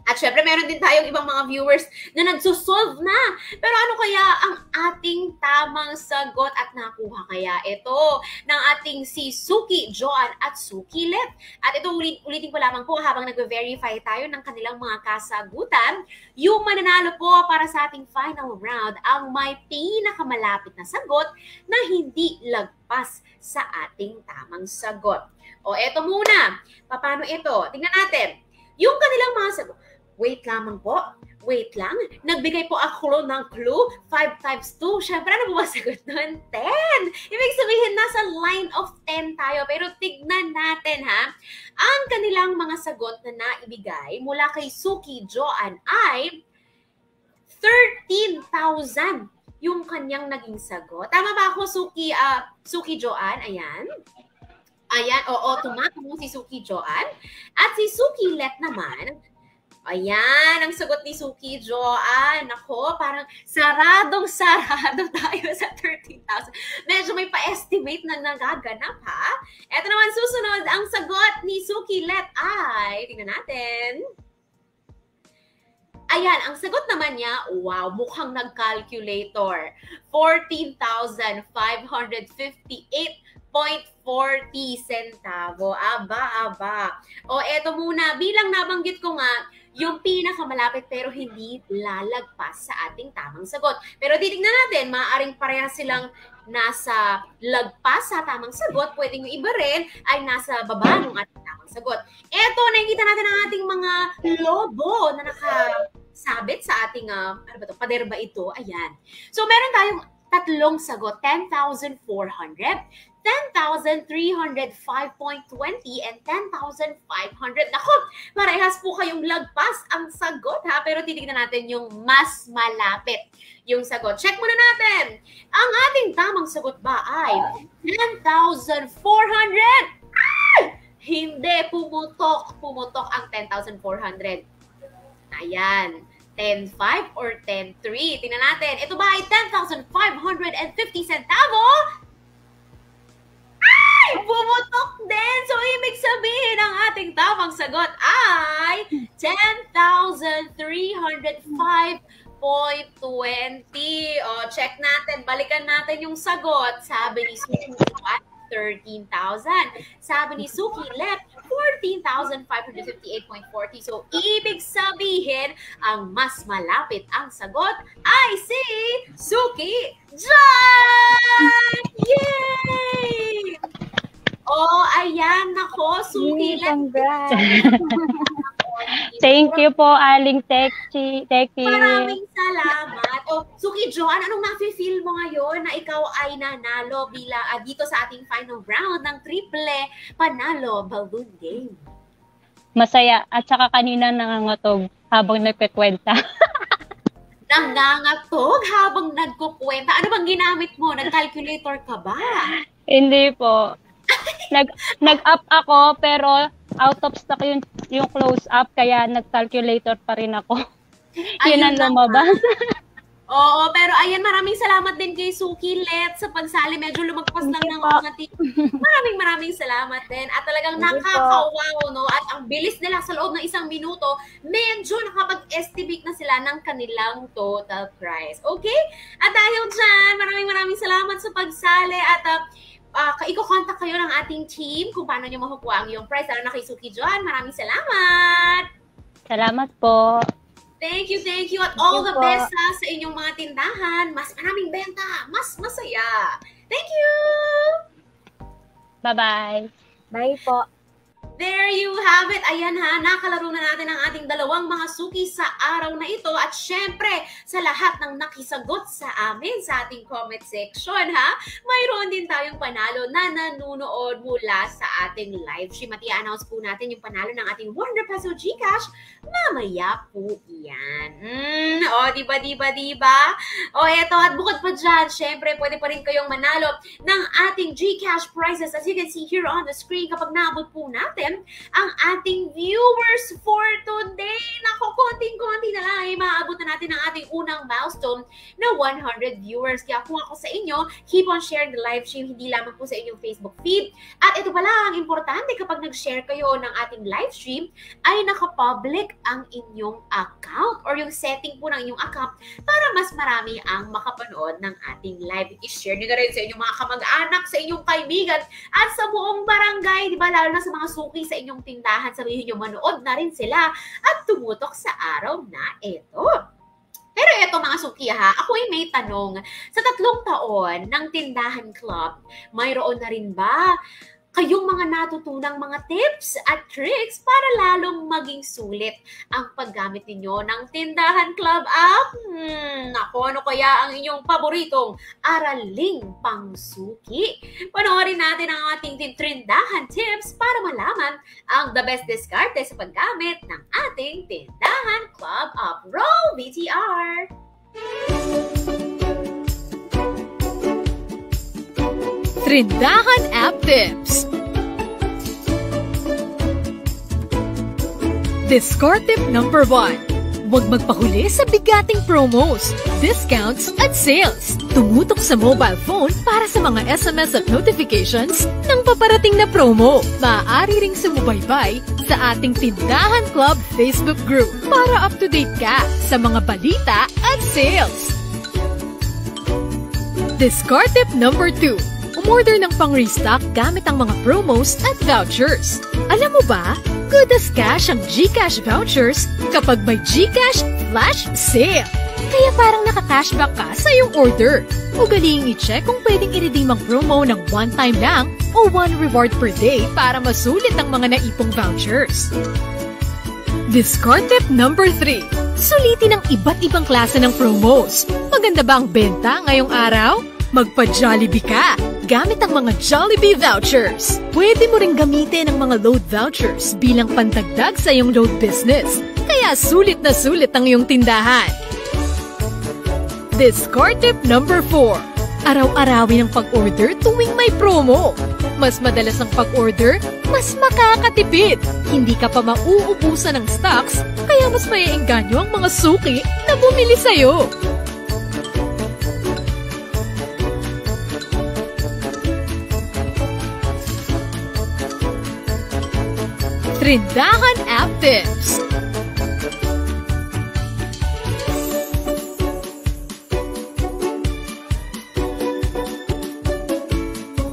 Speaker 9: At syempre, meron din tayong ibang mga viewers na nagsosolve na. Pero ano kaya ang ating tamang sagot at nakuha kaya ito ng ating si Suki Joan at Suki Let? At ito ulitin ko lamang po habang nag-verify tayo ng kanilang mga kasagutan. Yung mananalo po para sa ating final round ang may pinakamalapit na sagot na hindi lagpas sa ating tamang sagot. O eto muna, paano ito? Tingnan natin. Yung kanilang mga sagot. Wait lamang po. Wait lang. Nagbigay po ako ng clue. 5 times 2. Siyempre, ano po ba sagot nun? 10. Ibig sabihin, nasa line of 10 tayo. Pero tignan natin, ha? Ang kanilang mga sagot na naibigay mula kay Suki Joan ay 13,000 yung kanyang naging sagot. Tama ba ako, Suki Joan? Ayan. Ayan, oo, tumatanong si Suki Joan. At si Suki Let naman, ayan, ang sagot ni Suki Joan. Ako, parang saradong-sarado tayo sa 13,000. Medyo may pa-estimate na nagaganap, ha? Ito naman susunod, ang sagot ni Suki Let ay, tingnan natin. Ayan, ang sagot naman niya, wow, mukhang nag-calculator. 14,558.40 centavo. Aba. O, eto muna. Bilang nabanggit ko nga, yung pinakamalapit pero hindi lalagpas sa ating tamang sagot. Pero titignan natin, maaaring pareha silang nasa lagpas sa tamang sagot. Pwedeng yung iba rin ay nasa baba ng ating tamang sagot. Eto, nakikita natin ang ating mga lobo na nakasabit sa ating, pader ba ito? Ayan. So, meron tayong tatlong sagot, 10,400, 10,305.20, and 10,500. Naku, parehas po kayong lagpas ang sagot, ha? Pero titignan natin yung mas malapit yung sagot. Check muna natin. Ang ating tamang sagot ba ay 10,400? Ay! Hindi, pumutok. Pumutok ang 10,400. Ayan. 10,500 or 10,300. Tingnan natin. Ito ba ay 10,550 centavo? Ay! Pumutok din! So, ibig sabihin ang ating tamang sagot ay 10,305.20. O, check natin. Balikan natin yung sagot. Sabi ni Suki at 13,000. Sabi ni Suki Let, 14,558.40. So, ibig sabihin, ang mas malapit ang sagot ay si Suki Joan! Yay! Oh, ayan, nako, Suki Let.
Speaker 13: Congrats! Thank you po, Aling Teki.
Speaker 9: Maraming salamat. O, Suki Joan, anong nafe-feel mo ngayon na ikaw ay nanalo dito sa ating final round ng triple panalo balloon game?
Speaker 13: Masaya. At saka kanina nangangatog habang nagpekwenta.
Speaker 9: Nangangatog habang nagkukwenta? Ano bang ginamit mo? Nag-calculator ka ba?
Speaker 13: Hindi po. Nag-up ako pero out of stock yung close-up kaya nag-calculator pa rin ako. Yun ang lumabas.
Speaker 9: Oo, pero ayan, maraming salamat din kay Suki Let sa pagsali. Medyo lumagpas lang ng mga team. Maraming salamat din. At talagang nakaka-wow, no? At ang bilis nila sa loob ng 1 minuto, medyo nakapag-estimate na sila ng kanilang total price. Okay? At dahil dyan, maraming salamat sa pagsali at iko-contact kayo ng ating team kung paano nyo makukuha ang iyong prize. Lalo na kay Suki Joan, maraming salamat!
Speaker 13: Salamat po!
Speaker 9: Thank you. At all the best sa inyong mga tindahan. Mas maraming benta, mas masaya. Thank you!
Speaker 13: Bye-bye!
Speaker 14: Bye po!
Speaker 9: There you have it. Ayan ha, nakalaro na natin ang ating dalawang mga suki sa araw na ito. At syempre, sa lahat ng nakisagot sa amin sa ating comment section ha, mayroon din tayong panalo na nanunood mula sa ating live stream. At i-announce po natin yung panalo ng ating 100 peso GCash. Mamaya po yan. O, diba? O, eto, at bukod pa dyan, syempre, pwede pa rin kayong manalo ng ating GCash prizes. As you can see here on the screen, kapag naabot po natin natin ang ating viewers for today. Nako, konting-konti na lang ay maaabot na natin ang ating unang milestone na 100 viewers. Kaya kung ako sa inyo, keep on sharing the live stream, hindi lamang po sa inyong Facebook feed. At ito pala, ang importante kapag nag-share kayo ng ating live stream, ay nakapublic ang inyong account or yung setting po ng inyong account para mas marami ang makapanood ng ating live. I-share nyo na rin sa inyong mga kamag-anak, sa inyong kaibigan, at sa buong barangay, di ba? Lalo na sa mga suki sa inyong tindahan, sabihin nyo, manood na rin sila at tumutok sa araw na ito. Pero ito mga suki ha, ako ay may tanong. Sa 3 taon ng Tindahan Club, mayroon na rin ba kayong mga natutunang mga tips at tricks para lalong maging sulit ang paggamit ninyo ng Tindahan Club app? Naku, ano kaya ang inyong paboritong araling pangsuki? Panoorin natin ang ating Tindahan tips para malaman ang the best diskarte sa paggamit ng ating Tindahan Club app. Roll VTR!
Speaker 10: Tindahan App Tips. Discard tip number 1. Huwag magpahuli sa bigating promos, discounts at sales. Tumutok sa mobile phone para sa mga SMS at notifications ng paparating na promo. Maaari ring sumubaybay sa ating Tindahan Club Facebook group para up-to-date ka sa mga balita at sales. Discard tip number 2. Umorder ng pang-restock gamit ang mga promos at vouchers. Alam mo ba, good as cash ang GCash vouchers kapag may GCash flash sale. Kaya parang naka-cashback ka sa iyong order. Ugaliing i-check kung pwedeng i-redeem ang promo ng one time lang o 1 reward per day para masulit ang mga naipong vouchers. Discard tip number 3. Sulitin ang iba't ibang klase ng promos. Maganda ba ang benta ngayong araw? Magpa-Jollibee ka gamit ang mga Jollibee vouchers. Pwede mo ring gamitin ang mga load vouchers bilang pantagdag sa iyong load business. Kaya sulit na sulit ang iyong tindahan. Discard tip number 4. Araw-arawin ang pag-order tuwing may promo. Mas madalas ang pag-order, mas makakatipid. Hindi ka pa mauubusan ng stocks, kaya mas maiengganyo ang mga suki na bumili sa'yo. Tindahan App Tips.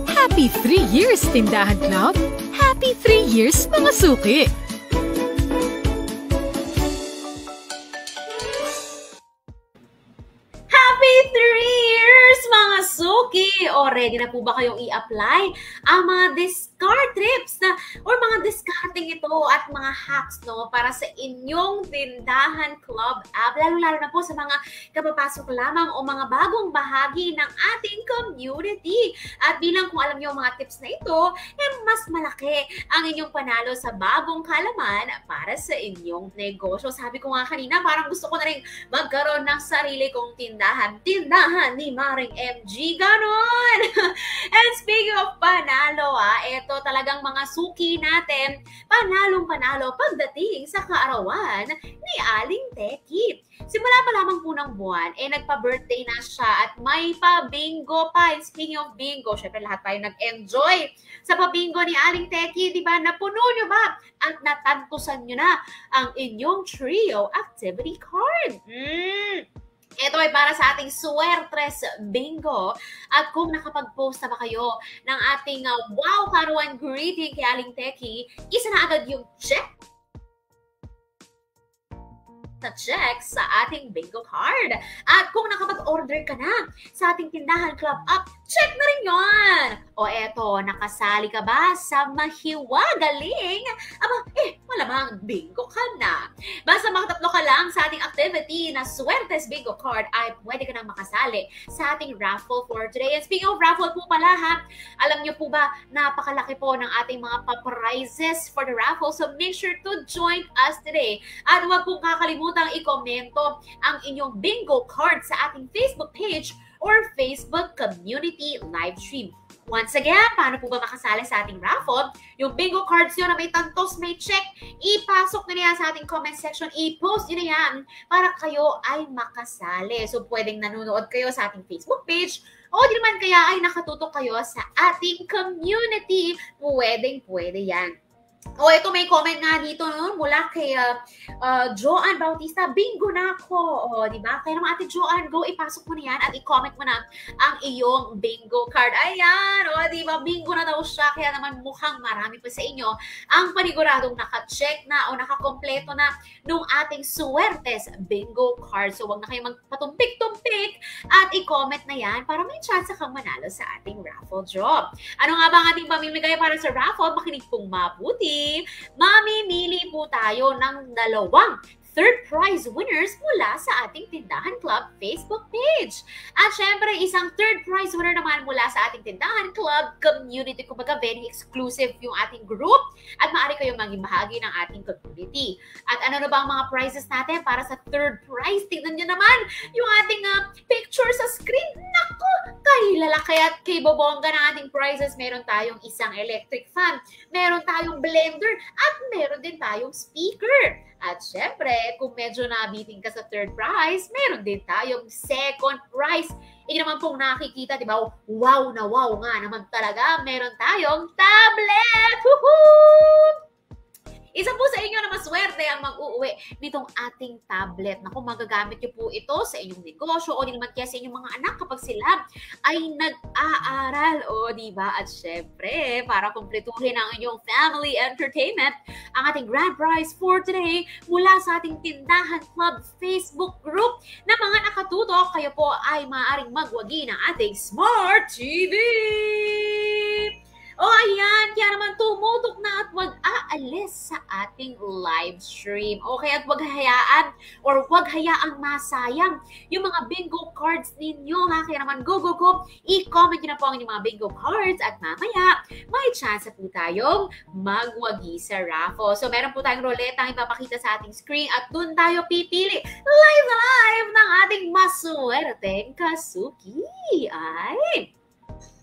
Speaker 10: Happy 3 years, Tindahan Club! Happy 3 years, mga suki!
Speaker 9: Happy 3 years, mga suki! O, ready na po ba kayong i-apply ang mga discard trips na, or mga discarding ito at mga hacks no, para sa inyong Tindahan Club app? Lalo-lalo na po sa mga kapapasok lamang o mga bagong bahagi ng ating community. At bilang kung alam niyo ang mga tips na ito, mas malaki ang inyong panalo sa bagong kalaman para sa inyong negosyo. Sabi ko nga kanina, parang gusto ko na rin magkaroon ng sarili kong tindahan. Tindahan ni Maring MG. Ganon! And speaking of panalo, ito talagang mga suki natin, panalong-panalo pagdating sa kaarawan ni Aling Teki. Simula pa lamang po ng buwan, nagpa-birthday na siya at may pa-bingo pa. And speaking of bingo, syempre lahat tayo nag-enjoy sa pa-bingo ni Aling Teki, di ba? Napuno nyo ba at natantusan nyo na ang inyong trio activity card? Ito ay para sa ating Suertres Bingo. At kung nakapag-post na ba kayo ng ating wow karuan greeting kay Aling Teki, isa na agad yung check sa ating bingo card. At kung nakapag-order ka na sa ating Tindahan Club app, check na rin yon. O eto, nakasali ka ba sa mahiwagaling? Aba, malamang bingo ka na. Basta makatatlo ka lang sa ating activity na Suertes Bingo Card ay pwede ka nang makasali sa ating raffle for today. And speaking of raffle po pala alam niyo po ba, napakalaki po ng ating mga prizes for the raffle. So make sure to join us today. At huwag pong kakalimutan i-komento ang inyong bingo card sa ating Facebook page or Facebook community live stream. Once again, paano po ba makasali sa ating raffle? Yung bingo cards nyo na may tantos, may check, ipasok nyo na yan sa ating comment section, i-post nyo na yan para kayo ay makasali. So, pwedeng nanonood kayo sa ating Facebook page o di naman kaya ay nakatutok kayo sa ating community. Pwede yan. O, ito may comment nga dito mula kay Joanne Bautista, bingo na ako. O, di ba? Kaya naman Ate Joanne, go, ipasok mo na yan at i-comment mo na ang iyong bingo card. Ayan, o, di ba? Bingo na daw siya. Kaya naman mukhang marami pa sa inyo ang paniguradong naka-check na o nakakompleto na nung ating Suertes bingo card. So, wag na kayo magpatumpik-tumpik at i-comment na yan para may chance kang manalo sa ating raffle draw. Ano nga ba ang ating pamimigay para sa raffle? Makinig pong mabuti. Mamimili po tayo ng 2 third prize winners mula sa ating Tindahan Club Facebook page. At syempre, isang third prize winner naman mula sa ating Tindahan Club community. Kumbaga, very exclusive yung ating group at maaari kayong maging bahagi ng ating community. At ano na ba ang mga prizes natin para sa third prize? Tignan nyo naman yung ating picture sa screen. Naku! Kahilala kaya't kay bobongga ng ating prizes. Meron tayong isang electric fan, meron tayong blender, at meron din tayong speaker. At syempre, kung medyo nabiting ka sa third prize, meron din tayong second prize. Hindi naman pong nakikita, di ba? Wow na wow nga naman talaga. Meron tayong tablet! Woohoo! Isa po sa inyo na maswerte ang mag-uuwi nitong ating tablet. Naku, magagamit niyo po ito sa inyong negosyo o di naman kaya sa inyong mga anak kapag sila ay nag-aaral. O, di ba? At syempre, para kumpletuhin ang inyong family entertainment, ang ating grand prize for today mula sa ating Tindahan Club Facebook group na mga nakatutok, kayo po ay maaaring magwagi ng ating Smart TV! O ayan, kaya naman tumutok na at wag aalis sa ating live stream. Okay, at wag hayaan or wag hayaang masayang yung mga bingo cards ninyo. Ha? Kaya naman go, i-comment nyo na po ang inyong mga bingo cards at mamaya may chance po tayong magwagi sa raffle. So meron po tayong roleta ang ipapakita sa ating screen at dun tayo pipili live ng ating maswerteng kasuki. Ay!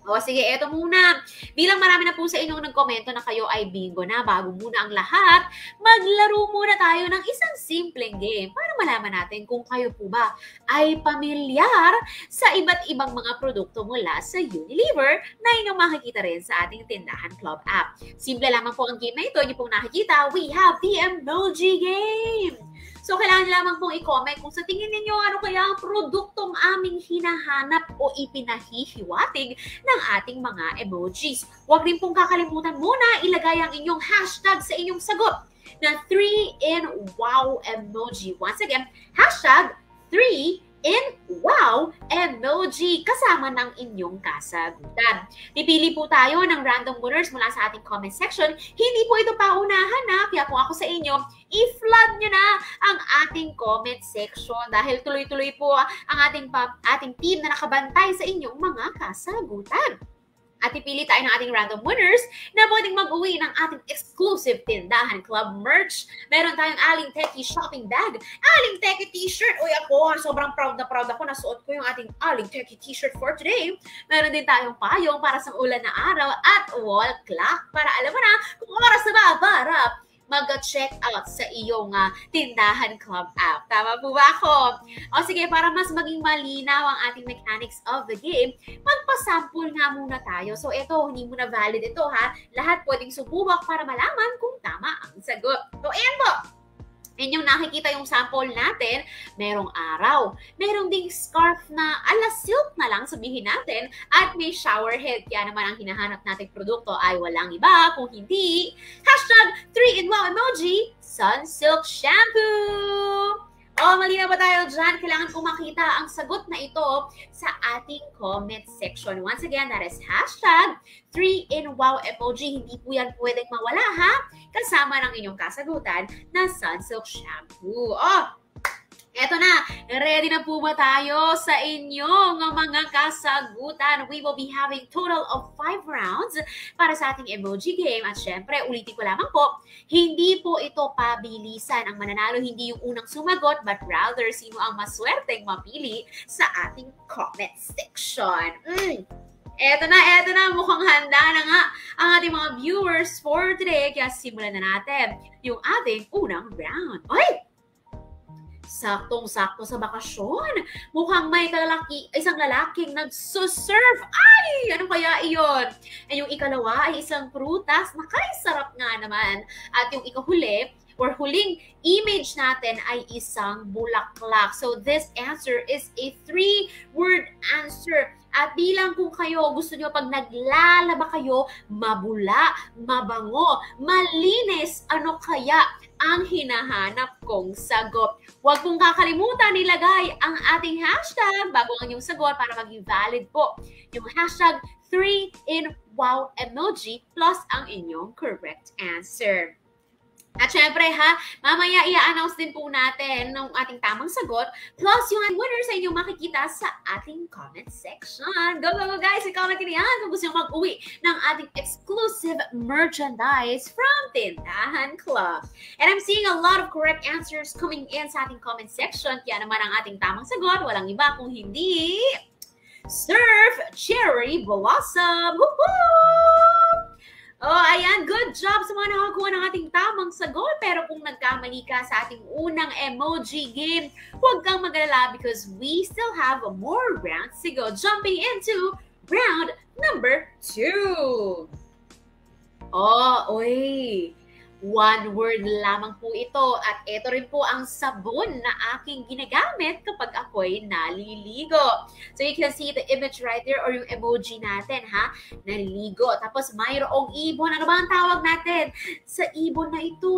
Speaker 9: O sige, eto muna. Bilang marami na po sa inyong nagkomento na kayo ay bingo na, bago muna ang lahat, maglaro muna tayo ng isang simpleng game para malaman natin kung kayo po ba ay pamilyar sa iba't ibang mga produkto mula sa Unilever na inyong makikita rin sa ating Tindahan Club app. Simple lamang po ang game na ito. Inyo pong nakikita, we have the emoji game. So, kailangan nyo lamang pong i-comment kung sa tingin ninyo ano kaya ang produktong aming hinahanap o ipinahihiwatig ng ating mga emojis. Huwag din pong kakalimutan muna ilagay ang inyong hashtag sa inyong sagot na 3-in-wow emoji. Once again, hashtag 3-in-wow emoji kasama ng inyong kasagutan. Pipili po tayo ng random winners mula sa ating comment section. Hindi po ito paunahan na, kaya kung ako sa inyo, i-flood nyo na ang ating comment section dahil tuloy-tuloy po ang ating team na nakabantay sa inyong mga kasagutan. At ipili tayo ng ating random winners na pwedeng mag-uwi ng ating exclusive Tindahan Club merch. Meron tayong Aling Techie shopping bag, Aling Techie t-shirt. Uy, ako, sobrang proud na proud ako. Nasuot ko yung ating Aling Techie t-shirt for today. Meron din tayong payong para sa ulan na araw at wall clock para alam mo na kung oras na ba para mag-check out sa iyong Tindahan Club app. Tama po ba ako? O sige, para mas maging malinaw ang ating mechanics of the game, magpasample nga muna tayo. So ito, hindi muna valid ito ha. Lahat pwedeng sububak para malaman kung tama ang sagot. So ayan po. Inyong nakikita yung sample natin, merong araw. Merong ding scarf na ala silk na lang sabihin natin at may shower head. Kaya naman ang hinahanap nating produkto ay walang iba kung hindi hashtag 3-in-wow emoji Sunsilk Shampoo. O, malinaw ba tayo dyan? Kailangan kong makita ang sagot na ito sa ating comment section. Once again, that is hashtag 3-in-wow emoji. Hindi po yan pwedeng mawala ha? Kasama ng inyong kasagutan na Sunsilk Shampoo. Oh! Eto na, ready na po ba tayo sa inyong mga kasagutan? We will be having total of 5 rounds para sa ating emoji game. At syempre, ulitin ko lamang po, hindi po ito pabilisan. Ang mananalo hindi yung unang sumagot, but rather sino ang maswerteng mapili sa ating comment section. Eto na, mukhang handa na nga ang ating mga viewers for today. Kaya simulan na natin yung ating unang round. Ay! Saktong-sakto sa bakasyon. Mukhang may isang lalaking nagsusurf. Ay! Ano kaya iyon? At yung ikalawa ay isang prutas na sarap nga naman. At yung ikahuli, or huling image natin ay isang bulaklak. So this answer is a 3-word answer. At bilang kung kayo, gusto nyo pag naglalaba kayo, mabula, mabango, malinis, ano kaya ang hinahanap kong sagot? Huwag pong kakalimutan ilagay ang ating hashtag bago ang inyong sagot para maging valid po. Yung hashtag 3-in-wow emoji plus ang inyong correct answer. At syempre mamaya i-announce din po natin ng ating tamang sagot plus yung winner sa inyong makikita sa ating comment section. Go guys! I-comment nyo yan kung gusto nyo mag-uwi ng ating exclusive merchandise from Tindahan Club. And I'm seeing a lot of correct answers coming in sa ating comment section. Kaya naman ang ating tamang sagot, walang iba kung hindi Surf Cherry Blossom! Woohoo! Oh, ayan. Good job sa mga nakakuha ng ating tamang sagot. Pero kung nagkamali ka sa ating unang emoji game, huwag kang mag-alala because we still have more rounds to go. Jumping into round number 2. Oh, oy. 1 word lamang po ito. At ito rin po ang sabon na aking ginagamit kapag ako'y naliligo. So you can see the image right there or yung emoji natin, naliligo. Tapos mayroong ibon. Ano ba ang tawag natin sa ibon na ito?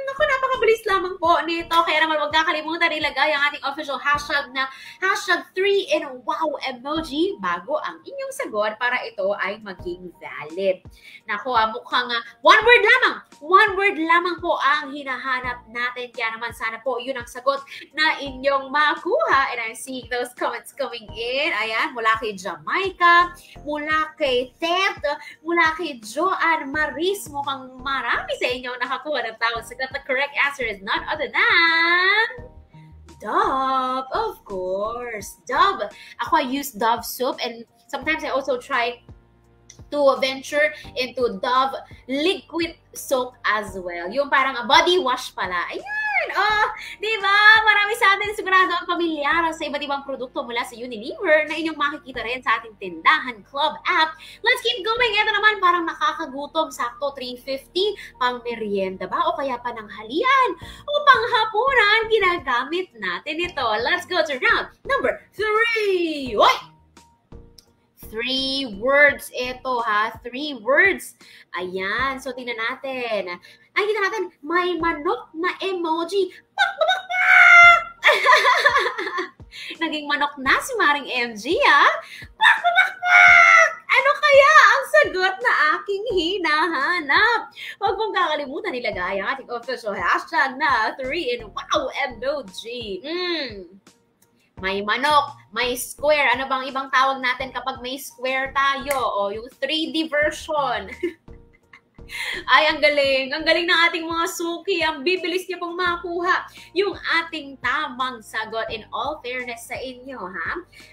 Speaker 9: Naku, napakabilis lamang po nito. Kaya naman huwag kakalimutan ilagay ang ating official hashtag na hashtag 3-in-wow emoji bago ang inyong sagot para ito ay maging valid. Naku, mukhang 1 word lamang. 1 word lamang po ang hinahanap natin. Kaya naman sana po yun ang sagot na inyong makuha. And I'm seeing those comments coming in. Ayan, mula kay Jamaica, mula kay Ted, mula kay Joanne Maris. Mukhang marami sa inyo nakakuha ng tawag sagot. The correct answer is none other than Dove, of course. Dove. Ako, I use Dove soap and sometimes I also try to venture into Dove liquid soap as well. Yung parang a body wash pala. Ayan! Oh, di ba? Marami sa atin sigurado ang pamilyar sa iba't ibang produkto mula sa Unilever na inyong makikita rin sa ating Tindahan Club app. Let's keep going. Ito naman parang nakakagutom. Sakto, 3:50. Pang merienda ba? O kaya pananghalian? O panghapunan? Ginagamit natin ito. Let's go to round number 3. Oy! 3 words ito 3 words. Ayan. So, tingnan natin. Nakikita natin, may manok na emoji. Pak, pak, pak! Naging manok na si Maring MG, Pak, pak, pak! Ano kaya ang sagot na aking hinahanap? Huwag pong kakalimutan ilagay ang ating official hashtag na 3-in-wow emoji. May manok, may square. Ano bang ibang tawag natin kapag may square tayo? O yung 3D version. Ay, ang galing. Ang galing ng ating mga suki. Ang bibilis niya pong makuha yung ating tamang sagot. In all fairness sa inyo,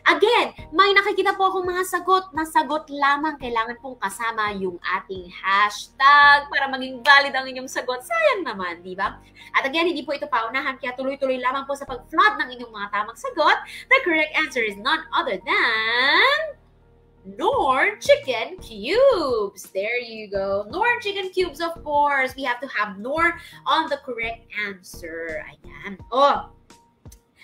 Speaker 9: Again, may nakikita po akong mga sagot na sagot lamang. Kailangan pong kasama yung ating hashtag para maging valid ang inyong sagot. Sayang naman, di ba? At again, hindi po ito paunahan. Kaya tuloy-tuloy lamang po sa pag-flood ng inyong mga tamang sagot. The correct answer is none other than Knorr chicken cubes. There you go. Knorr chicken cubes, of course. We have to have Knorr on the correct answer. Ayan. Oh,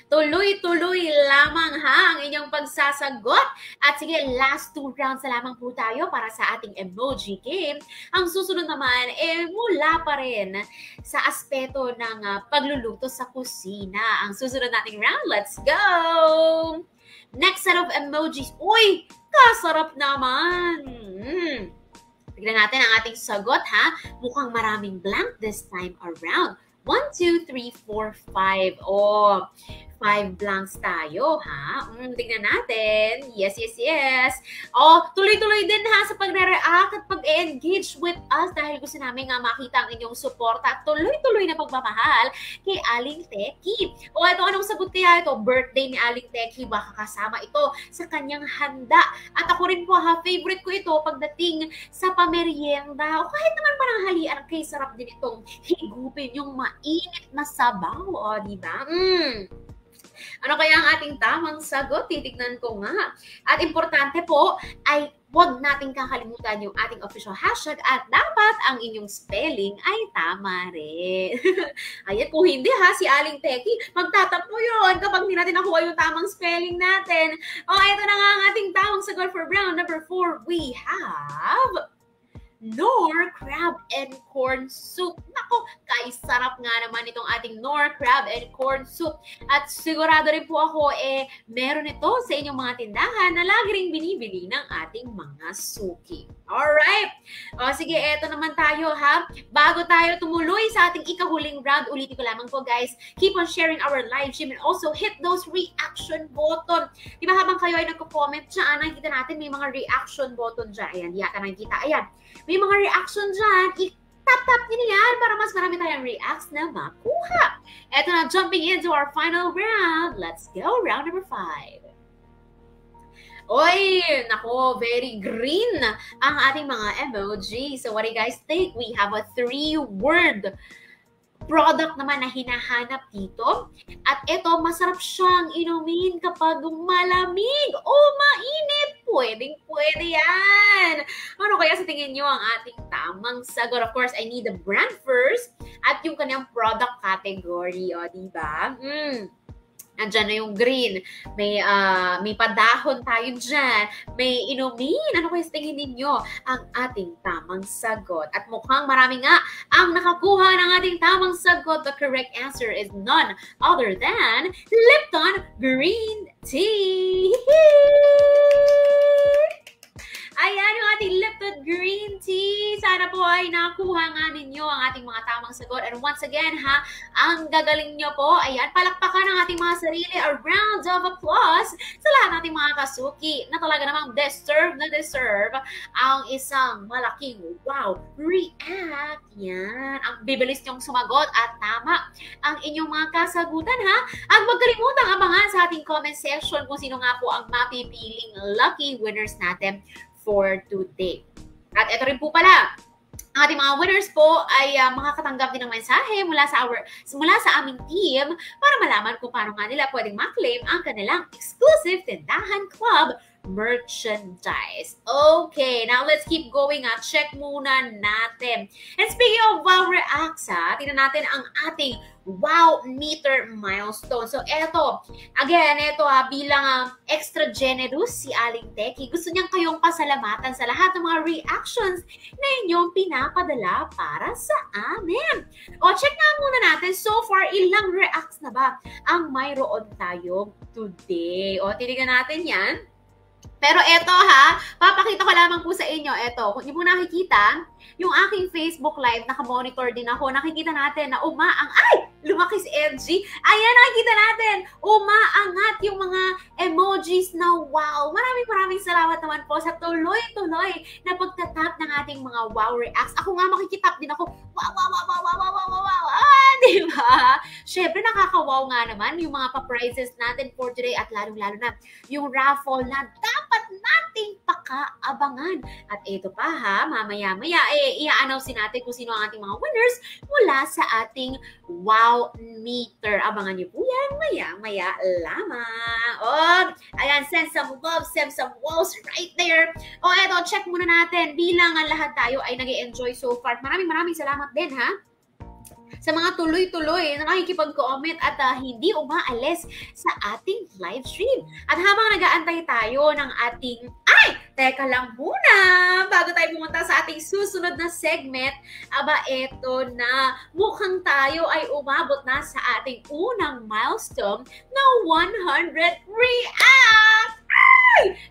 Speaker 9: tuloy-tuloy lamang ang inyong pagsasagot. At sige, last 2 rounds na lamang po tayo para sa ating emoji game. Ang susunod naman, mula pa rin sa aspeto ng pagluluto sa kusina. Ang susunod nating round, let's go! Next set of emojis. Uy! Kasarap naman! Tignan natin ang ating sagot, Mukhang maraming blank this time around. 1, 2, 3, 4, 5. Oh, 5 blanks tayo, ha? Tingnan natin. Yes, yes, yes. Oh, tuloy-tuloy din ha sa pagre-react at pag-engage with us dahil gusto namin nga makita ang inyong suporta at tuloy-tuloy na pagmamahal kay Aling Teki. O ito, anong sagot kaya ito? Birthday ni Aling Teki, baka kasama ito sa kanyang handa. At ako rin po ha, favorite ko ito pagdating sa pamerienda o kahit naman pananghalian, kay sarap din itong higupin yung mainit na sabaw, o diba? Ano kaya ang ating tamang sagot? Titignan ko nga. At importante po ay huwag nating kakalimutan yung ating official hashtag at dapat ang inyong spelling ay tama rin. Ayan, kung hindi ha, si Aling Teki, magtatapo yun kapag hindi natin nakuha yung tamang spelling natin. O, ito na nga ang ating tamang sagot for round number 4. We have Knorr crab and corn soup. Nako, kaisarap nga naman itong ating Knorr crab and corn soup. At sigurado rin po ako, meron ito sa inyong mga tindahan na lagi ring binibili ng ating mga suki. Alright. O, sige, eto naman tayo ha. Bago tayo tumuloy sa ating ikahuling round, ulitin ko lamang po guys, keep on sharing our live stream and also hit those reaction button. Diba habang kayo ay nagko-comment dyan, nakikita natin may mga reaction button dyan. Ayan, yata nakikita. Ayan. May mga reaction dyan, i-tap-tap nyo yan para mas marami tayong reacts na makuha. Eto na, jumping into our final round. Let's go, round number 5. Oy, nako, very green ang ating mga emoji. So what do you guys think? We have a 3-word product naman na hinahanap dito. At ito, masarap siyang inumin kapag malamig o mainit. Pwede yan. Ano kaya sa tingin nyo ang ating tamang sagot? Of course, I need the brand first at yung kanyang product category. O, diba? Nandiyan na yung green. May padahon tayo dyan. May inumin. Ano kaya sa tingin ninyo ang ating tamang sagot? At mukhang marami nga ang nakakuha ng ating tamang sagot. The correct answer is none other than Lipton Green Tea. Ayan yung ating Lipton Green Tea. Sana po ay nakuha nga ninyo ang ating mga tamang sagot. And once again ha, ang gagaling nyo po, ayan, palakpakan ang ating mga sarili. A round of applause sa lahat ng ating mga kasuki na talaga namang deserve ang isang malaking wow react. Yan, ang bibilis nyong sumagot at tama ang inyong mga kasagutan ha. At huwag kalimutang abangan sa ating comment section kung sino nga po ang mapipiling lucky winners natin for today. At ito rin po pala, ang ating mga winners po ay makakatanggap din ng mensahe mula sa aming team para malaman kung paano nga nila pwedeng ma-claim ang kanilang exclusive Tindahan Club merchandise. Okay, now let's keep going. Check muna natin. And speaking of wow reacts, tingnan natin ang ating wow meter milestone. So, eto, again, bilang extra generous si Aling Teki, gusto niyang kayong pasalamatan sa lahat ng mga reactions na inyong pinapadala para sa amin. O, check nga muna natin, so far, ilang reacts na ba ang mayroon tayo today? O, tinignan natin yan. Pero eto ha, papakita ko lamang po sa inyo. Eto, kung niyo po nakikita, yung aking Facebook Live, naka-monitor din ako. Nakikita natin na lumaki si LG. Ayan, nakikita natin, umaangat yung mga emojis na wow. Maraming salamat naman po sa tuloy-tuloy na pagtatap ng ating mga wow reacts. Ako nga makikitap din ako, wow. Diba? Syempre, nakaka-wow nga naman yung mga pa-prizes natin for today at lalong-lalo na yung raffle na dapat nating pakaabangan. At ito pa ha, mamaya-maya, i-announce natin kung sino ang ating mga winners mula sa ating wow meter. Abangan niyo po yan maya-maya lamang. Ayan, send some love, send some walls right there. Eto, check muna natin. Bilang ang lahat tayo ay nag-enjoy so far. Maraming salamat din ha sa mga tuloy-tuloy na nakikipag-comment at hindi umaalis sa ating live stream. At habang nag-aantay tayo ng ating... Teka lang muna! Bago tayo pumunta sa ating susunod na segment, eto na, mukhang tayo ay umabot na sa ating unang milestone na 100 reacts!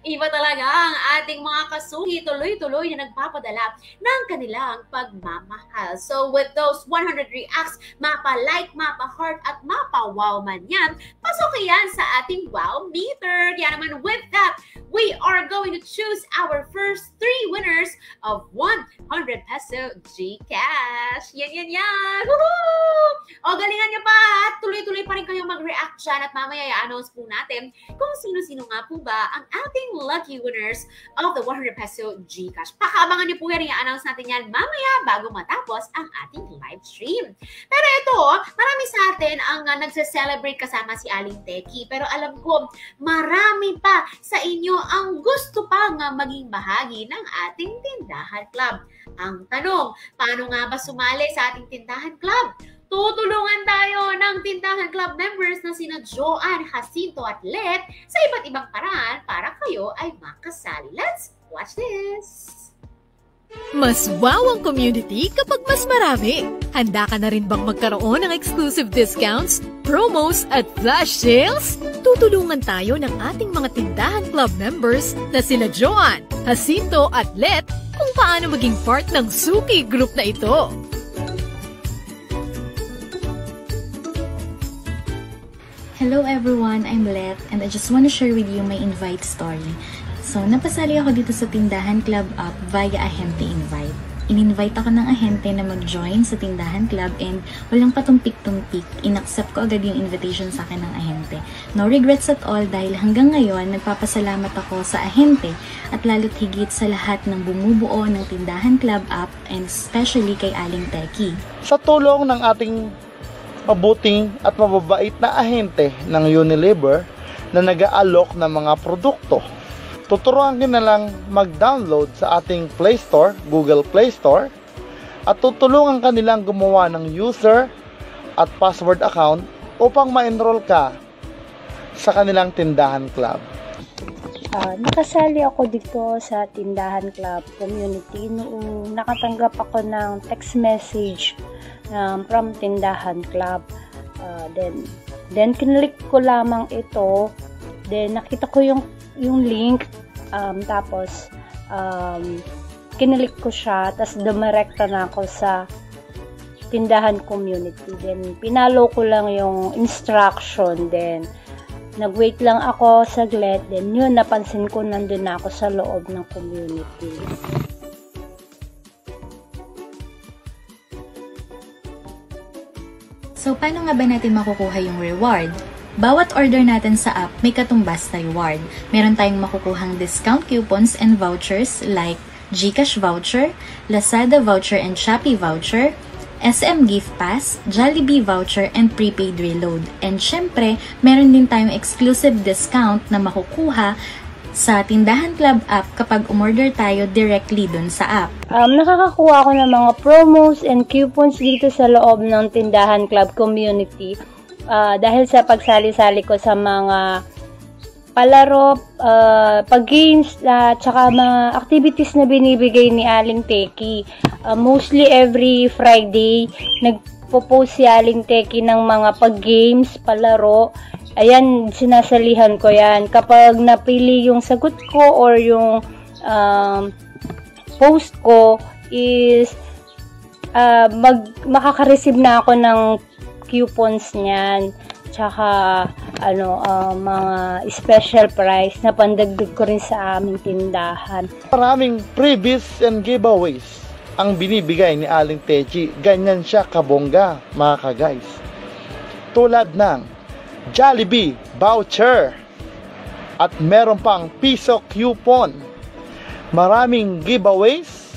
Speaker 9: Iba talaga ang ating mga kasuki, tuloy-tuloy na nagpapadala ng kanilang pagmamahal. So with those 100 reacts, mapa-like, mapa-heart at mapa-wow man yan, Papasok yan sa ating wow meter. Kaya naman with that, we are going to choose our first 3 winners of 100 peso GCash. Yan. Woohoo! O, galingan nyo pa. Tuloy-tuloy pa rin kayo mag-react dyan at mamaya i-announce po natin kung sino-sino nga po ba ang ating lucky winners of the 100 peso GCash. Pakaabangan nyo po yan. I-announce natin yan mamaya bago matapos ang ating live stream. Pero ito, marami sa atin ang nagse-celebrate kasama si Aling Teki. Pero alam ko, marami pa sa inyo ang gusto pang maging bahagi ng ating Tindahan Club. Ang tanong, paano nga ba sumali sa ating Tindahan Club? Tutulungan tayo ng Tindahan Club members na sina Joanne, Jacinto at Let sa iba't ibang paraan para kayo ay makasali. Let's watch this!
Speaker 10: Mas wow ang community kapag mas marami. Handa ka na rin bang magkaroon ng exclusive discounts, promos at flash sales? Tutulungan tayo ng ating mga Tindahan Club members na sila Joanne, Jacinto at Let kung paano maging part ng Suki Group na ito.
Speaker 5: Hello everyone, I'm Let and I just want to share with you my invite story. So, napasali ako dito sa Tindahan Club app via Ahente Invite. In-invite ako ng ahente na mag-join sa Tindahan Club and walang patumpik-tumpik. In-accept ko agad yung invitation sa akin ng ahente. No regrets at all dahil hanggang ngayon nagpapasalamat ako sa ahente at lalo't higit sa lahat ng bumubuo ng Tindahan Club app and especially kay Aling Teki.
Speaker 15: Sa tulong ng ating mabuting at mababait na ahente ng Unilever na nag-aalok ng mga produkto, tuturuan ka na lang mag-download sa ating Play Store, Google Play Store, at tutulungan ka nilang gumawa ng user at password account upang ma-enroll ka sa kanilang Tindahan Club.
Speaker 8: Nakasali ako dito sa Tindahan Club community noong nakatanggap ako ng text message from Tindahan Club. Then kinlik ko lamang ito, then nakita ko yung link, tapos kinilik ko siya, tapos dumirekta na ako sa Tindahan community. Then pinalo ko lang yung instruction, then nag-wait lang ako saglit, then yun, napansin ko nandun na ako sa loob ng community.
Speaker 5: So, paano nga ba natin makukuha yung reward? Bawat order natin sa app may katumbas na reward. Meron tayong makukuhang discount coupons and vouchers like GCash voucher, Lazada voucher and Shopee voucher, SM Gift Pass, Jollibee voucher and prepaid reload. And syempre, meron din tayong exclusive discount na makukuha sa Tindahan Club app kapag umorder tayo directly dun sa app.
Speaker 8: Nakakakuha ako ng mga promos and coupons dito sa loob ng Tindahan Club community. Dahil sa pagsali-sali ko sa mga palaro, pag-games, tsaka mga activities na binibigay ni Aling Teki. Mostly every Friday, nagpo-post si Aling Teki ng mga pag-games, palaro. Ayan, sinasalihan ko yan. Kapag napili yung sagot ko or yung post ko is makaka-receive na ako ng coupons niyan, tsaka mga special price na pandagdag ko rin sa aming tindahan.
Speaker 15: Maraming freebies and giveaways ang binibigay ni Aling Teki. Ganyan siya kabongga, mga ka-guys. Tulad ng Jollibee voucher at meron pang piso coupon. Maraming giveaways,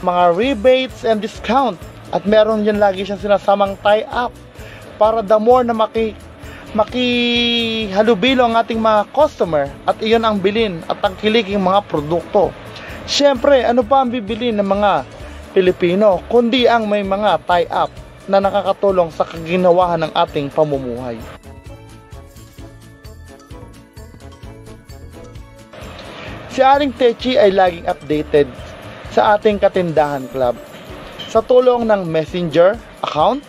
Speaker 15: mga rebates and discount, at meron yan lagi siyang sinasamang tie-up para the more na makihalubilo ang ating mga customer at iyon ang bilin at ang kiliking mga produkto. Siyempre, ano pa ang bibilin ng mga Pilipino kundi ang may mga tie-up na nakakatulong sa kaginawahan ng ating pamumuhay. Si Aling Teki ay laging updated sa ating Katindahan Club sa tulong ng Messenger account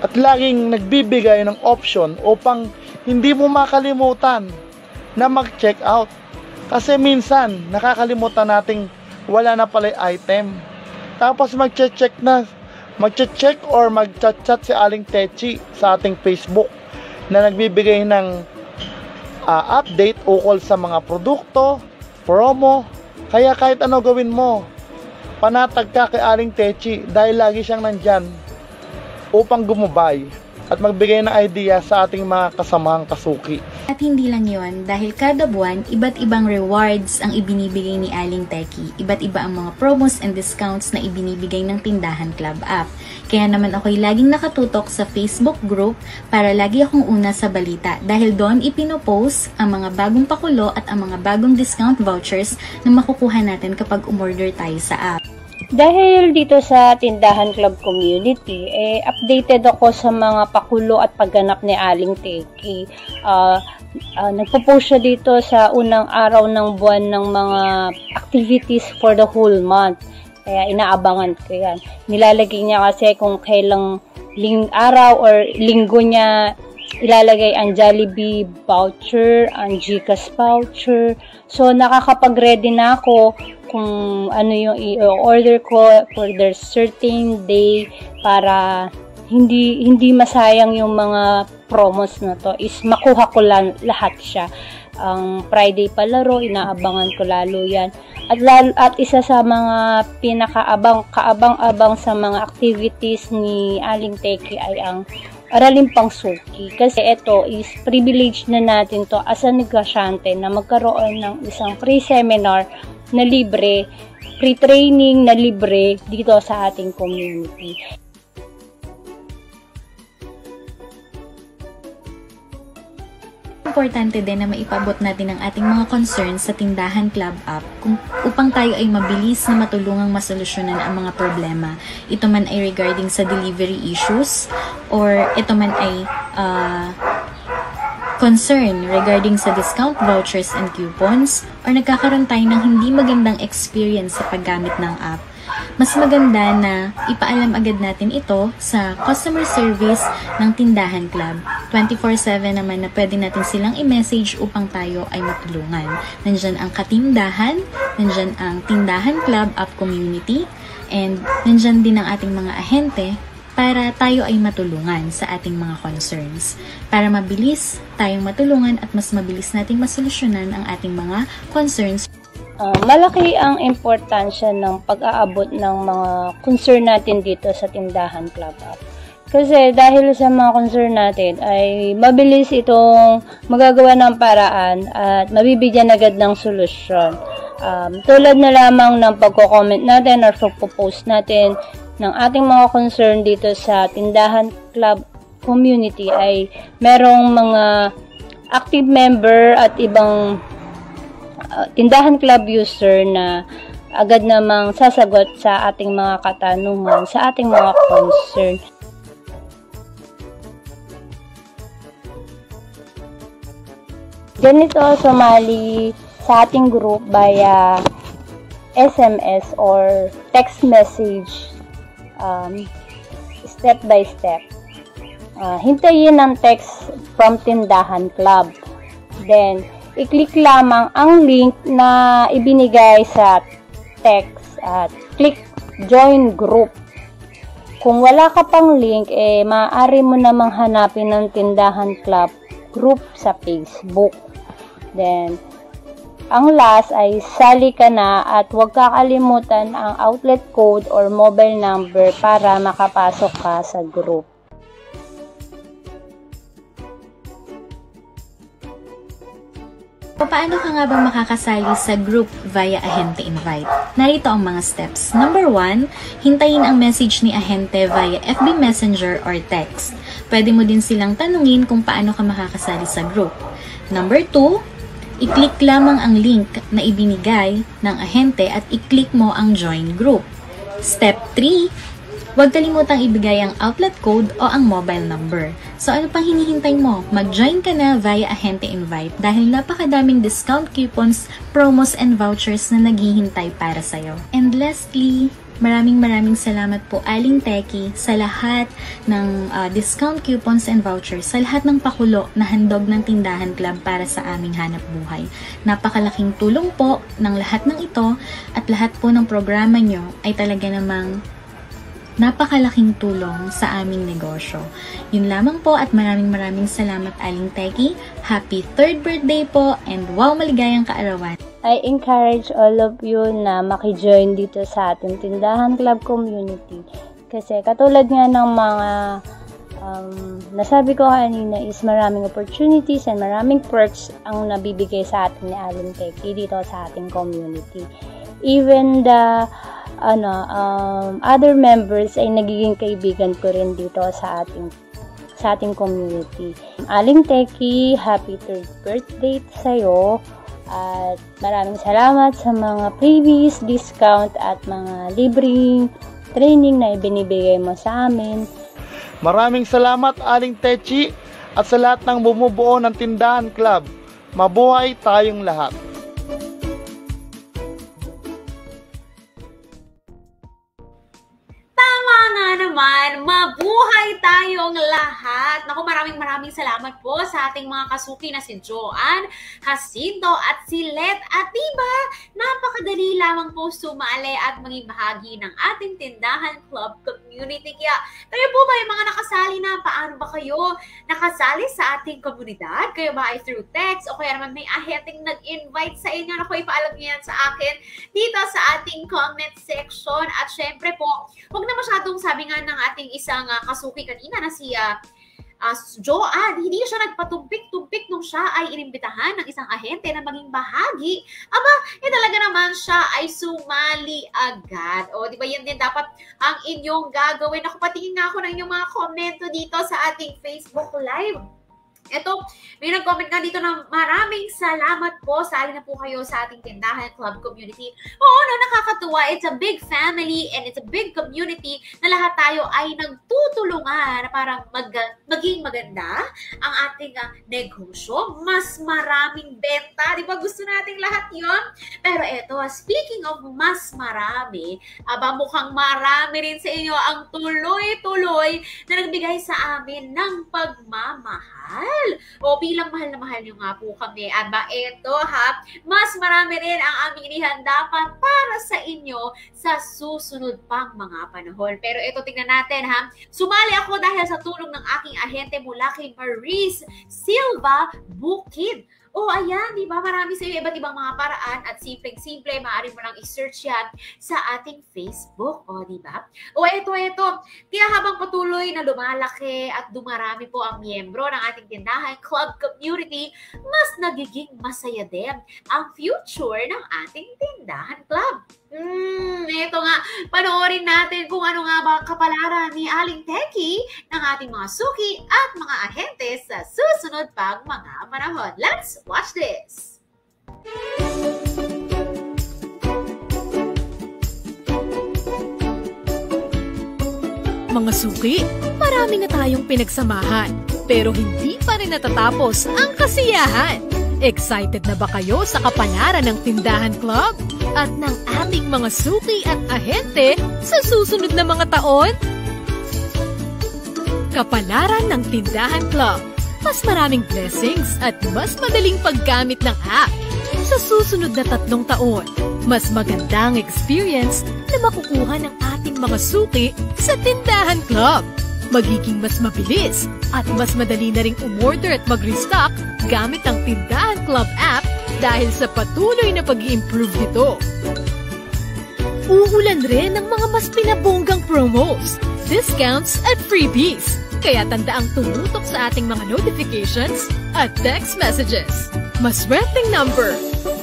Speaker 15: at laging nagbibigay ng option upang hindi mo makalimutan na mag-check out. Kasi minsan, nakakalimutan nating wala na pala item. Tapos mag-check or mag-chat si Aling Teki sa ating Facebook. na nagbibigay ng update ukol sa mga produkto, promo. Kaya kahit ano gawin mo, panatag ka kay Aling Techi dahil lagi siyang nandyan upang gumabay at magbigay ng idea sa ating mga kasamahang kasuki.
Speaker 5: At hindi lang yon, dahil kada buwan, iba't ibang rewards ang ibinibigay ni Aling Techi. Iba't iba ang mga promos and discounts na ibinibigay ng Tindahan Club app. Kaya naman ako'y laging nakatutok sa Facebook group para lagi akong una sa balita dahil doon ipinopost ang mga bagong pakulo at ang mga bagong discount vouchers na makukuha natin kapag umorder tayo sa app.
Speaker 8: Dahil dito sa Tindahan Club community, updated ako sa mga pakulo at pagganap ni Aling Techi. Nagpo-post siya dito sa unang araw ng buwan ng mga activities for the whole month. Kaya inaabangan ko yan. Nilalagay niya kasi kung kailang araw or linggo niya ilalagay ang Jollibee voucher, ang Gcash voucher. So, nakakapag-ready na ako kung ano yung i-order ko for the certain day para hindi masayang yung mga promos na to. Is makuha ko lang lahat siya. Ang Friday palaro, inaabangan ko lalo yan. At isa sa mga kaabang-abang sa mga activities ni Aling Techi ay ang Aralin Pangsuki. Kasi ito is privilege na natin to as a negosyante na magkaroon ng isang free seminar na libre, free training na libre dito sa ating community.
Speaker 5: Importante din na maipabot natin ang ating mga concerns sa Tindahan Club app upang tayo ay mabilis na matulungang masolusyonan ang mga problema. Ito man ay regarding sa delivery issues or ito man ay concern regarding sa discount vouchers and coupons or nagkakaroon tayo ng hindi magandang experience sa paggamit ng app. Mas maganda na ipaalam agad natin ito sa customer service ng Tindahan Club. 24/7 naman na pwede natin silang i-message upang tayo ay matulungan. Nandyan ang Katindahan, nandyan ang Tindahan Club app community, and nandyan din ang ating mga ahente para tayo ay matulungan sa ating mga concerns. Para mabilis tayong matulungan at mas mabilis nating masolusyonan ang ating mga concerns.
Speaker 8: Malaki ang importansya ng pag-aabot ng mga concern natin dito sa Tindahan Club app. Kasi dahil sa mga concern natin ay mabilis itong magagawa ng paraan at mabibigyan agad ng solusyon. Tulad na lamang ng pagko-comment natin or pagpo-post natin ng ating mga concern dito sa Tindahan Club community ay merong mga active member at ibang Tindahan Club user na agad namang sasagot sa ating mga katanungan, sa ating mga concern. Ganito sumali sa ating group via SMS or text message, step by step. Hintayin ang text from Tindahan Club. Then, i-click lamang ang link na ibinigay sa text at click join group. Kung wala ka pang link, maaari mo namang hanapin ng Tindahan Club group sa Facebook. Then, ang last ay sali ka na at huwag kakalimutan ang outlet code or mobile number para makapasok ka sa group.
Speaker 5: Paano ka nga bang makakasali sa group via Ahente Invite? Narito ang mga steps. Number 1, hintayin ang message ni Ahente via FB Messenger or text. Pwede mo din silang tanungin kung paano ka makakasali sa group. Number 2, i-click lamang ang link na ibinigay ng Ahente at i-click mo ang join group. Step 3, huwag kalimutang ibigay ang outlet code o ang mobile number. So ano pang hinihintay mo? Mag-join ka na via Ahente Invite dahil napakadaming discount coupons, promos, and vouchers na naghihintay para sa'yo. And lastly, maraming salamat po Aling Techi sa lahat ng discount coupons and vouchers, sa lahat ng pakulo na handog ng Tindahan Club para sa aming hanap buhay. Napakalaking tulong po ng lahat ng ito at lahat po ng programa nyo ay talaga namang napakalaking tulong sa aming negosyo. Yun lamang po at maraming salamat Aling Teki. Happy 3rd birthday po and wow, maligayang kaarawan.
Speaker 8: I encourage all of you na maki-join dito sa ating Tindahan Club community. Kasi katulad nga ng mga nasabi ko kanina is maraming opportunities and maraming perks ang nabibigay sa atin ni Aling Teki dito sa ating community. Even the other members ay nagiging kaibigan ko rin dito sa ating community. Aling Teki, happy 3rd birthday sa'yo. At maraming salamat sa mga previous discount at mga libreng training na ibinibigay mo sa amin.
Speaker 15: Maraming salamat Aling Techi at sa lahat ng bumubuo ng Tindahan Club. Mabuhay tayong lahat.
Speaker 9: Tama nga naman, mabuhay tayong lahat. Naku, maraming salamat po sa ating mga kasuki na si Joanne, Jacinto at si Let. At diba, napakadali lamang po sumali at maging bahagi ng ating Tindahan Club community. Kaya kayo po ba yung mga nakasali na? Paano ba kayo nakasali sa ating komunidad? Kayo ba ay through text o kaya naman may ahenteng nag-invite sa inyo? Naku, ipaalam niyo yan sa akin dito sa ating comment section. At syempre po, huwag na masyadong sabi nga ng ating isang kasuki kanina na si Joanne, hindi siya nagpatumpik-tumpik nung siya ay inimbitahan ng isang ahente na maging bahagi. Aba, talaga naman siya ay sumali agad. O, di ba yan din dapat ang inyong gagawin. Ako, patingin nga ako ng inyong mga komento dito sa ating Facebook Live. Ito, may nag-comment nga dito na maraming salamat po. Sali na po kayo sa ating Tindahan Club community. Oo, no, nakakatuwa. It's a big family and it's a big community na lahat tayo ay nagtutulungan na parang maging maganda ang ating negosyo. Mas maraming benta. Di ba gusto nating lahat yon? Pero ito, speaking of mas marami, mukhang marami rin sa inyo ang tuloy-tuloy na nagbigay sa amin ng pagmamahal. O bilang mahal na mahal nyo nga po kami. Aba, eto ha, mas marami rin ang aming inihanda pa para sa inyo sa susunod pang mga panahon. Pero eto, tingnan natin ha. Sumali ako dahil sa tulong ng aking ahente mula kay Maurice Silva Bukid. O, ayan, di ba? Marami sa iyo iba't ibang mga paraan at simpleng-simple, maaari mo lang i-search yan sa ating Facebook. O, di ba? O, eto. Kaya habang patuloy na lumalaki at dumarami po ang miyembro ng ating Tindahan Club community, mas nagiging masaya din ang future ng ating Tindahan Club. Ito nga, panoorin natin kung ano nga ba kapalaran ni Aling Teki ng ating mga suki at mga ahente sa susunod pang mga panahon. Let's watch this!
Speaker 10: Mga suki, marami na tayong pinagsamahan, pero hindi pa rin natatapos ang kasiyahan. Excited na ba kayo sa kapalaran ng Tindahan Club at ng ating mga suki at ahente sa susunod na mga taon? Kapalaran ng Tindahan Club, mas maraming blessings at mas madaling paggamit ng app. Sa susunod na 3 taon, mas magandang experience na makukuha ng ating mga suki sa Tindahan Club. Magiging mas mabilis at mas madali na ring umorder at mag-restock gamit ang Tindahan Club app dahil sa patuloy na pag-i-improve nito. Uulan rin ng mga mas pinabonggang promos, discounts at freebies. Kaya tandaang tumutok sa ating mga notifications at text messages. Maswerteng number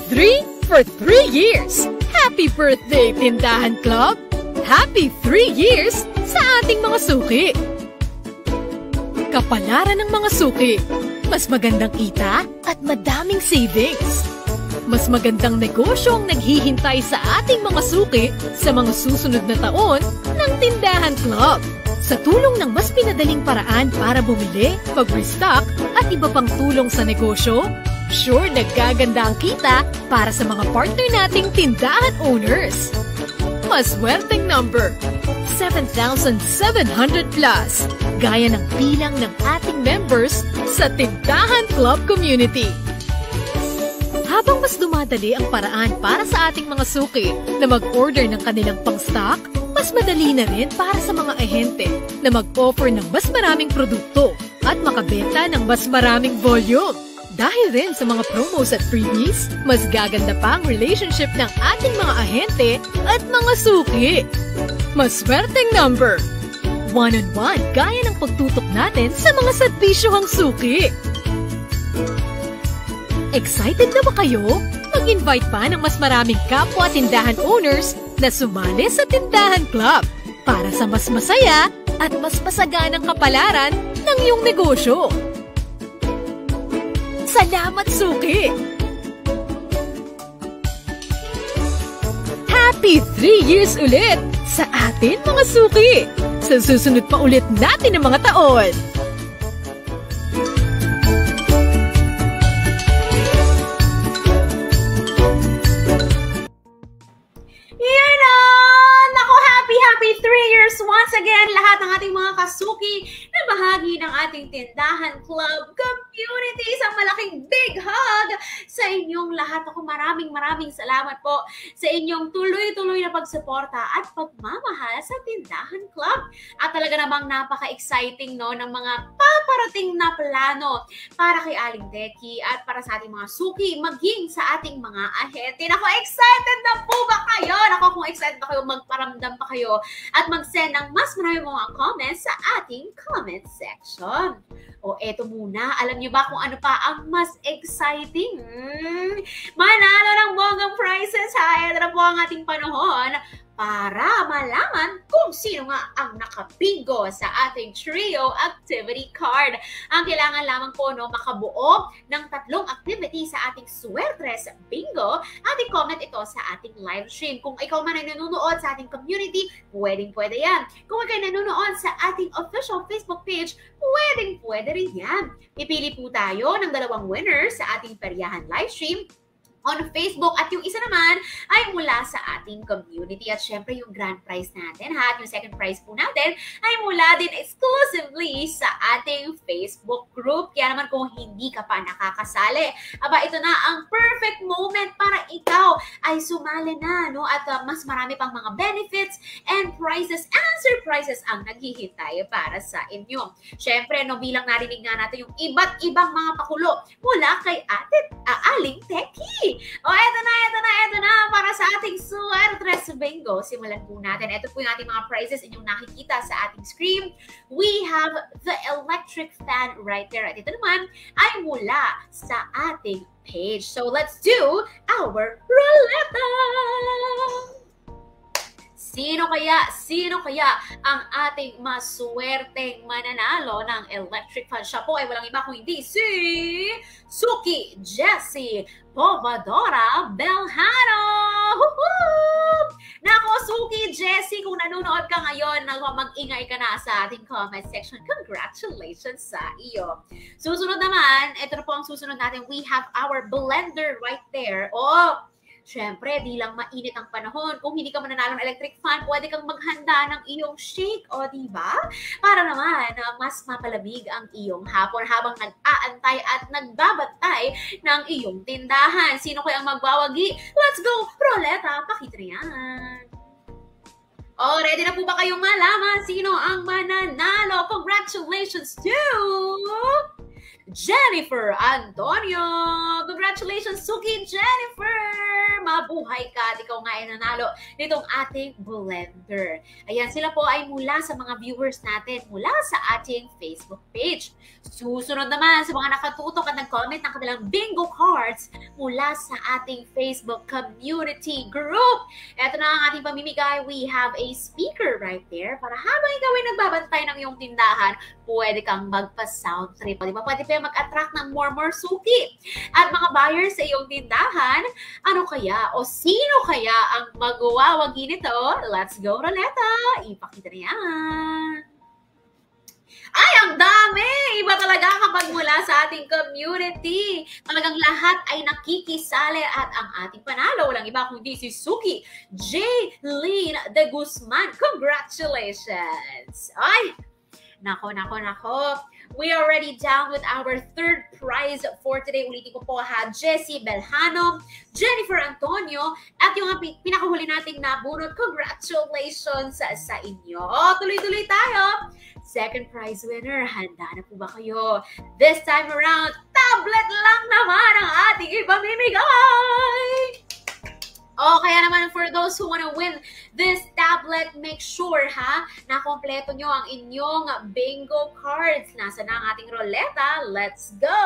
Speaker 10: 3 for 3 years. Happy birthday, Tindahan Club! Happy 3 years sa ating mga suki! Kapalaran ng mga suki, mas magandang kita at madaming savings. Mas magandang negosyo ang naghihintay sa ating mga suki sa mga susunod na taon ng Tindahan Club. Sa tulong ng mas pinadaling paraan para bumili, mag-restock at iba pang tulong sa negosyo, sure nagaganda ang kita para sa mga partner nating tindahan owners. Maswerteng number 7,700 plus, gaya ng bilang ng ating members sa Tindahan Club community. Habang mas dumadali ang paraan para sa ating mga suki na mag-order ng kanilang pang-stock, mas madali na rin para sa mga ahente na mag-offer ng mas maraming produkto at makabenta ng mas maraming volume. Dahil rin sa mga promos at freebies, mas gaganda pa ang relationship ng ating mga ahente at mga suki. Maswerteng number! One-on-one gaya ng pagtutok natin sa mga serbisyohang suki. Excited na ba kayo? Mag-invite pa ng mas maraming kapwa tindahan owners na sumali sa Tindahan Club para sa mas masaya at mas masaganang kapalaran ng iyong negosyo. Salamat, suki! Happy 3 years ulit sa atin, mga suki! Sa susunod pa ulit natin ang mga taon!
Speaker 9: Yan na! Naku, happy 3 years once again lahat ng ating mga kasuki na bahagi ng ating Tindahan Club community. Isang malaking big hug sa inyong lahat. Ako maraming salamat po sa inyong tuloy-tuloy na pagsuporta at pagmamahal sa Tindahan Club. At talaga namang napaka-exciting no ng mga paparating na plano para kay Aling Teki at para sa ating mga suki maging sa ating mga ahente. Naku, excited na po ba kayo? Naku, kung excited na kayo, magparamdam pa kayo at mag-send ng mas marami mga comments sa ating comment section. O eto muna, alam niyo ba kung ano pa ang mas exciting? Manalo ng bonggang prizes ha! Ito na po ang ating panahon para malaman kung sino nga ang nakabingo sa ating trio activity card. Ang kailangan lamang po makabuo ng 3 activity sa ating Swertres Bingo at i-comment ito sa ating live stream. Kung ikaw man ay nanonood sa ating community, pwede yan. Kung ikaw ay nanonood sa ating official Facebook page, pwede rin yan. Pipili po tayo ng 2 winners sa ating peryahan live stream on Facebook at yung isa naman ay mula sa ating community. At syempre yung grand prize natin at yung second prize po natin ay mula din exclusively sa ating Facebook group. Kaya naman kung hindi ka pa nakakasali, ito na ang perfect moment para ikaw ay sumali na at mas marami pang mga benefits and prizes and surprises ang naghihintay para sa inyo. Syempre bilang narinig nga natin yung iba't ibang mga pakulo mula kay Aling Teki. Eto na para sa ating Swertres Bingo. Simulan po natin. Ito po yung ating mga prizes inyong nakikita sa ating screen. We have the electric fan right there. At ito naman ay mula sa ating page. So let's do our roulette! Sino kaya ang ating maswerteng mananalo ng electric fan? Siya po ay walang iba kung hindi si Suki Jessie Povadora Belhano! Nako, Suki Jessie, kung nanonood ka ngayon, mag-ingay ka na sa ating comment section. Congratulations sa iyo. Susunod naman, ito na po ang susunod natin. We have our blender right there. Siyempre, di lang mainit ang panahon. Kung hindi ka mananalo ng electric fan, pwede kang maghanda ng iyong shake, diba? Para naman, mas mapalamig ang iyong hapon habang nag-aantay at nagbabantay ng iyong tindahan. Sino kaya ang magbawagi? Let's go! Roleta, pakita yan. Ready na po ba kayong malaman sino ang mananalo? Congratulations to Jennifer Antonio! Congratulations, Suki Jennifer! Mabuhay ka at ikaw nga ay nanalo nitong ating blender. Ayan, sila po ay mula sa mga viewers natin mula sa ating Facebook page. Susunod naman sa mga nakatutok at nag-comment ng kanilang bingo cards mula sa ating Facebook community group. Ito na ang ating pamimigay. We have a speaker right there para habang ikaw ay nagbabantay ng iyong tindahan, pwede kang magpa-sound trip. Diba? Pwede pa mag-attract ng more suki. At mga buyers sa iyong tindahan, ano kaya o sino kaya ang magwawagi nito? Let's go, Roleta! Ipakita na yan! Ay, ang dami! Iba talaga kapag mula sa ating community. Talagang lahat ay nakikisali at ang ating panalo, walang iba kundi si Suki Jaylene de Guzman. Congratulations! Ay! Nako. We are already down with our third prize for today. Ulitin ko po ha, Jessie Belhano, Jennifer Antonio, at yung pinakahuli nating nabunot. Congratulations sa inyo. Tuloy-tuloy tayo. Second prize winner, handa na po ba kayo? This time around, tablet lang naman ang ating ipamimigay! Kaya naman for those who wanna win this tablet, make sure ha, na kompleto nyo ang inyong bingo cards. Nasa na ang ating ruleta? Let's go!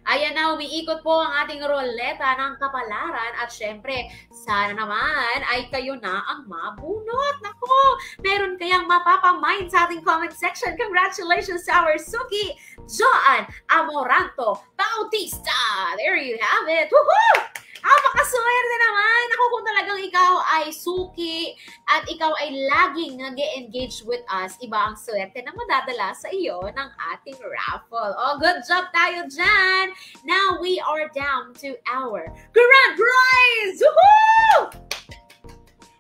Speaker 9: Ayan na, umiikot po ang ating ruleta ng kapalaran at syempre, sana naman ay kayo na ang mabunot. Nako, meron kayang mapapamind sa ating comment section. Congratulations to our Suki, Joan Amoranto Bautista. There you have it. Woohoo! Napakaswerte naman! Ako kung talagang ikaw ay suki at ikaw ay laging nag-engage with us, iba ang swerte na madadala sa iyo ng ating raffle. Good job tayo dyan! Now we are down to our grand prize! Woohoo!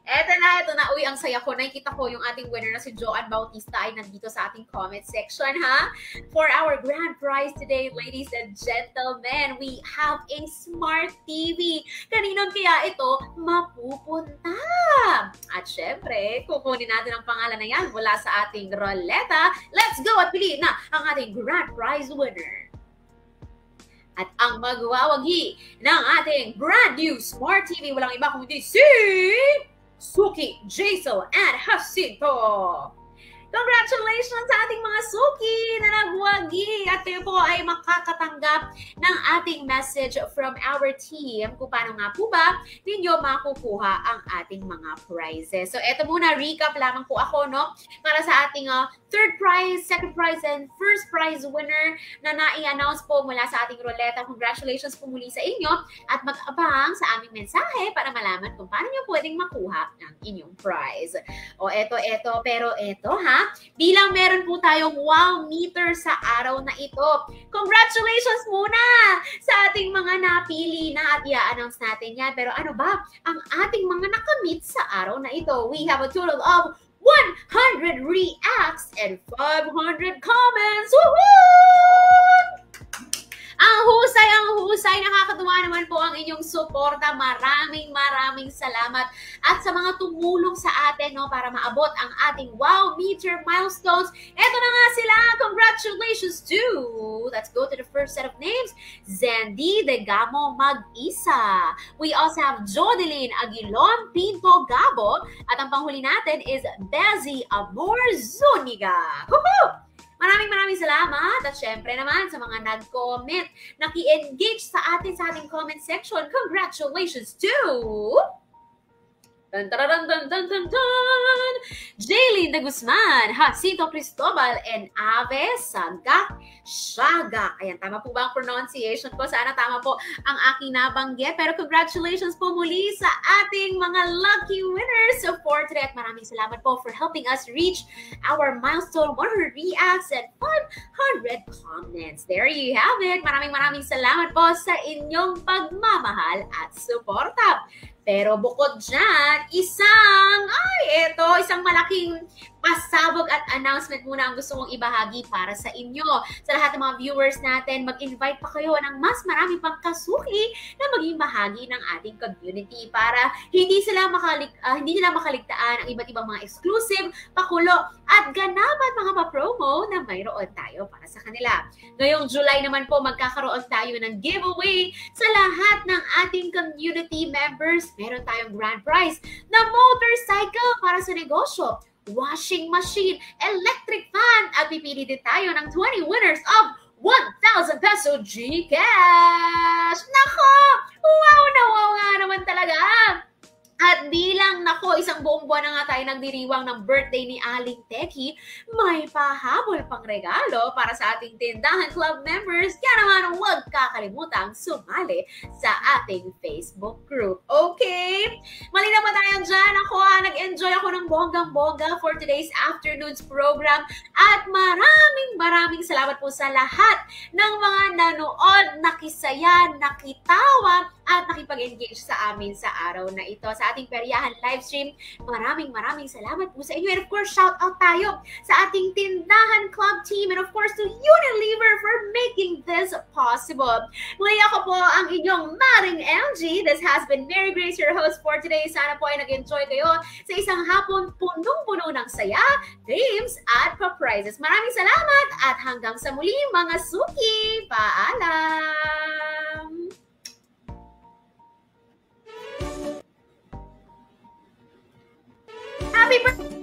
Speaker 9: Eto na. Uy, ang saya ko. Nakikita ko yung ating winner na si Joan Bautista ay nandito sa ating comment section, ha? For our grand prize today, ladies and gentlemen, we have a Smart TV. Kaninon kaya ito mapupunta? At syempre, kukunin natin ang pangalan na yan mula sa ating ruleta. Let's go at piliin na ang ating grand prize winner. At ang magwawagi ng ating brand new Smart TV, walang iba kundi si Suki, Jaisal, and Jacinto. Congratulations sa ating mga suki na nagwagi at kayo po ay makakatanggap ng ating message from our team kung paano nga po ba ninyo makukuha ang ating mga prizes. So eto muna, recap lamang po ako, no? Para sa ating third prize, second prize, and first prize winner na nai-announce po mula sa ating ruleta. Congratulations po muli sa inyo at mag-abang sa aming mensahe para malaman kung paano nyo pwedeng makuha ng inyong prize. Pero eto ha, bilang meron po tayong wow meter sa araw na ito. Congratulations muna sa ating mga napili na at i-announce natin yan. Pero ano ba ang ating mga nakamit sa araw na ito? We have a total of 100 reacts and 500 comments. Woohoo! Ang husay, nakakatuwa naman po ang inyong suporta. Maraming salamat at sa mga tumulong sa atin, no, para maabot ang ating wow meter milestones. Eto na nga sila. Congratulations to, let's go to the first set of names, Zandy Degamo Mag-isa. We also have Jodeline Aguilon Pinto Gabo at ang panghuli natin is Desi Amor Zuniga. Woohoo! Maraming salamat at syempre naman sa mga nag-comment, naki-engage sa ating comment section. Congratulations to Jaylene de Guzman, Jacinto Cristobal, and Ave Sagak Shagak. Ayan, tama po ba ang pronunciation ko? Sana tama po ang aking nabanggit. Pero congratulations po muli sa ating mga lucky winners for today. At maraming salamat po for helping us reach our milestone 100 reacts and 500 comments. There you have it. Maraming salamat po sa inyong pagmamahal at suporta. Pero bukod dyan, isang malaking pasabog at announcement muna ang gusto kong ibahagi para sa inyo. Sa lahat ng mga viewers natin, mag-invite pa kayo ng mas marami pang kasuki na maging bahagi ng ating community para hindi nila makaligtaan ang iba't ibang mga exclusive, pakulo at ganapan mga pa-promo na mayroon tayo para sa kanila. Ngayong July naman po, magkakaroon tayo ng giveaway sa lahat ng ating community members. Meron tayong grand prize na motorcycle para sa negosyo, washing machine, electric fan, at pipili din tayo ng 20 winners of 1,000 peso GCash! Nako! Wow na wow nga naman talaga! At bilang isang buong buwan na nga tayo nagdiriwang ng birthday ni Aling Teki, may pahabol pang regalo para sa ating Tindahan Club members. Kaya naman huwag kakalimutang sumali sa ating Facebook group. Okay? Malinaw ba tayo dyan? Nag-enjoy ako ng bonggang-bongga for today's afternoon's program. At maraming salamat po sa lahat ng mga nanood, nakisaya, nakitawa, at nakipag-engage sa amin sa araw na ito, sa ating peryahan livestream. Maraming salamat po sa inyo. And of course, shout out tayo sa ating Tindahan Club team and of course to Unilever for making this possible. Muli ako po ang inyong Maring MG. This has been Mary Grace, your host for today. Sana po ay nag-enjoy kayo sa isang hapon punong-puno ng saya, games at prizes. Maraming salamat at hanggang sa muli mga suki. Paalam! Happy birthday!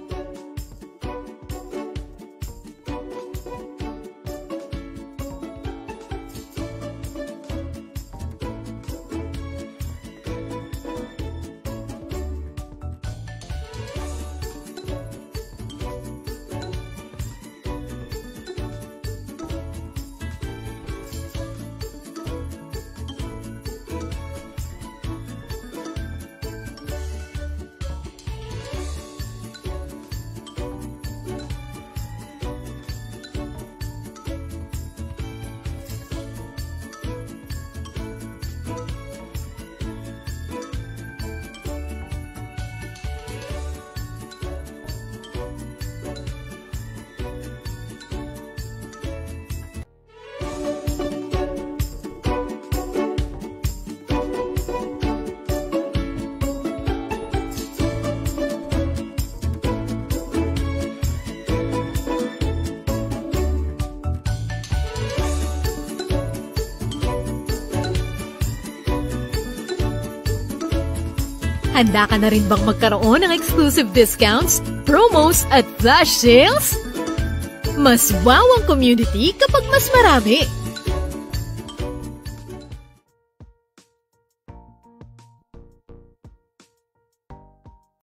Speaker 10: Handa ka na rin bang magkaroon ng exclusive discounts, promos at flash sales? Mas wow ang community kapag mas marami.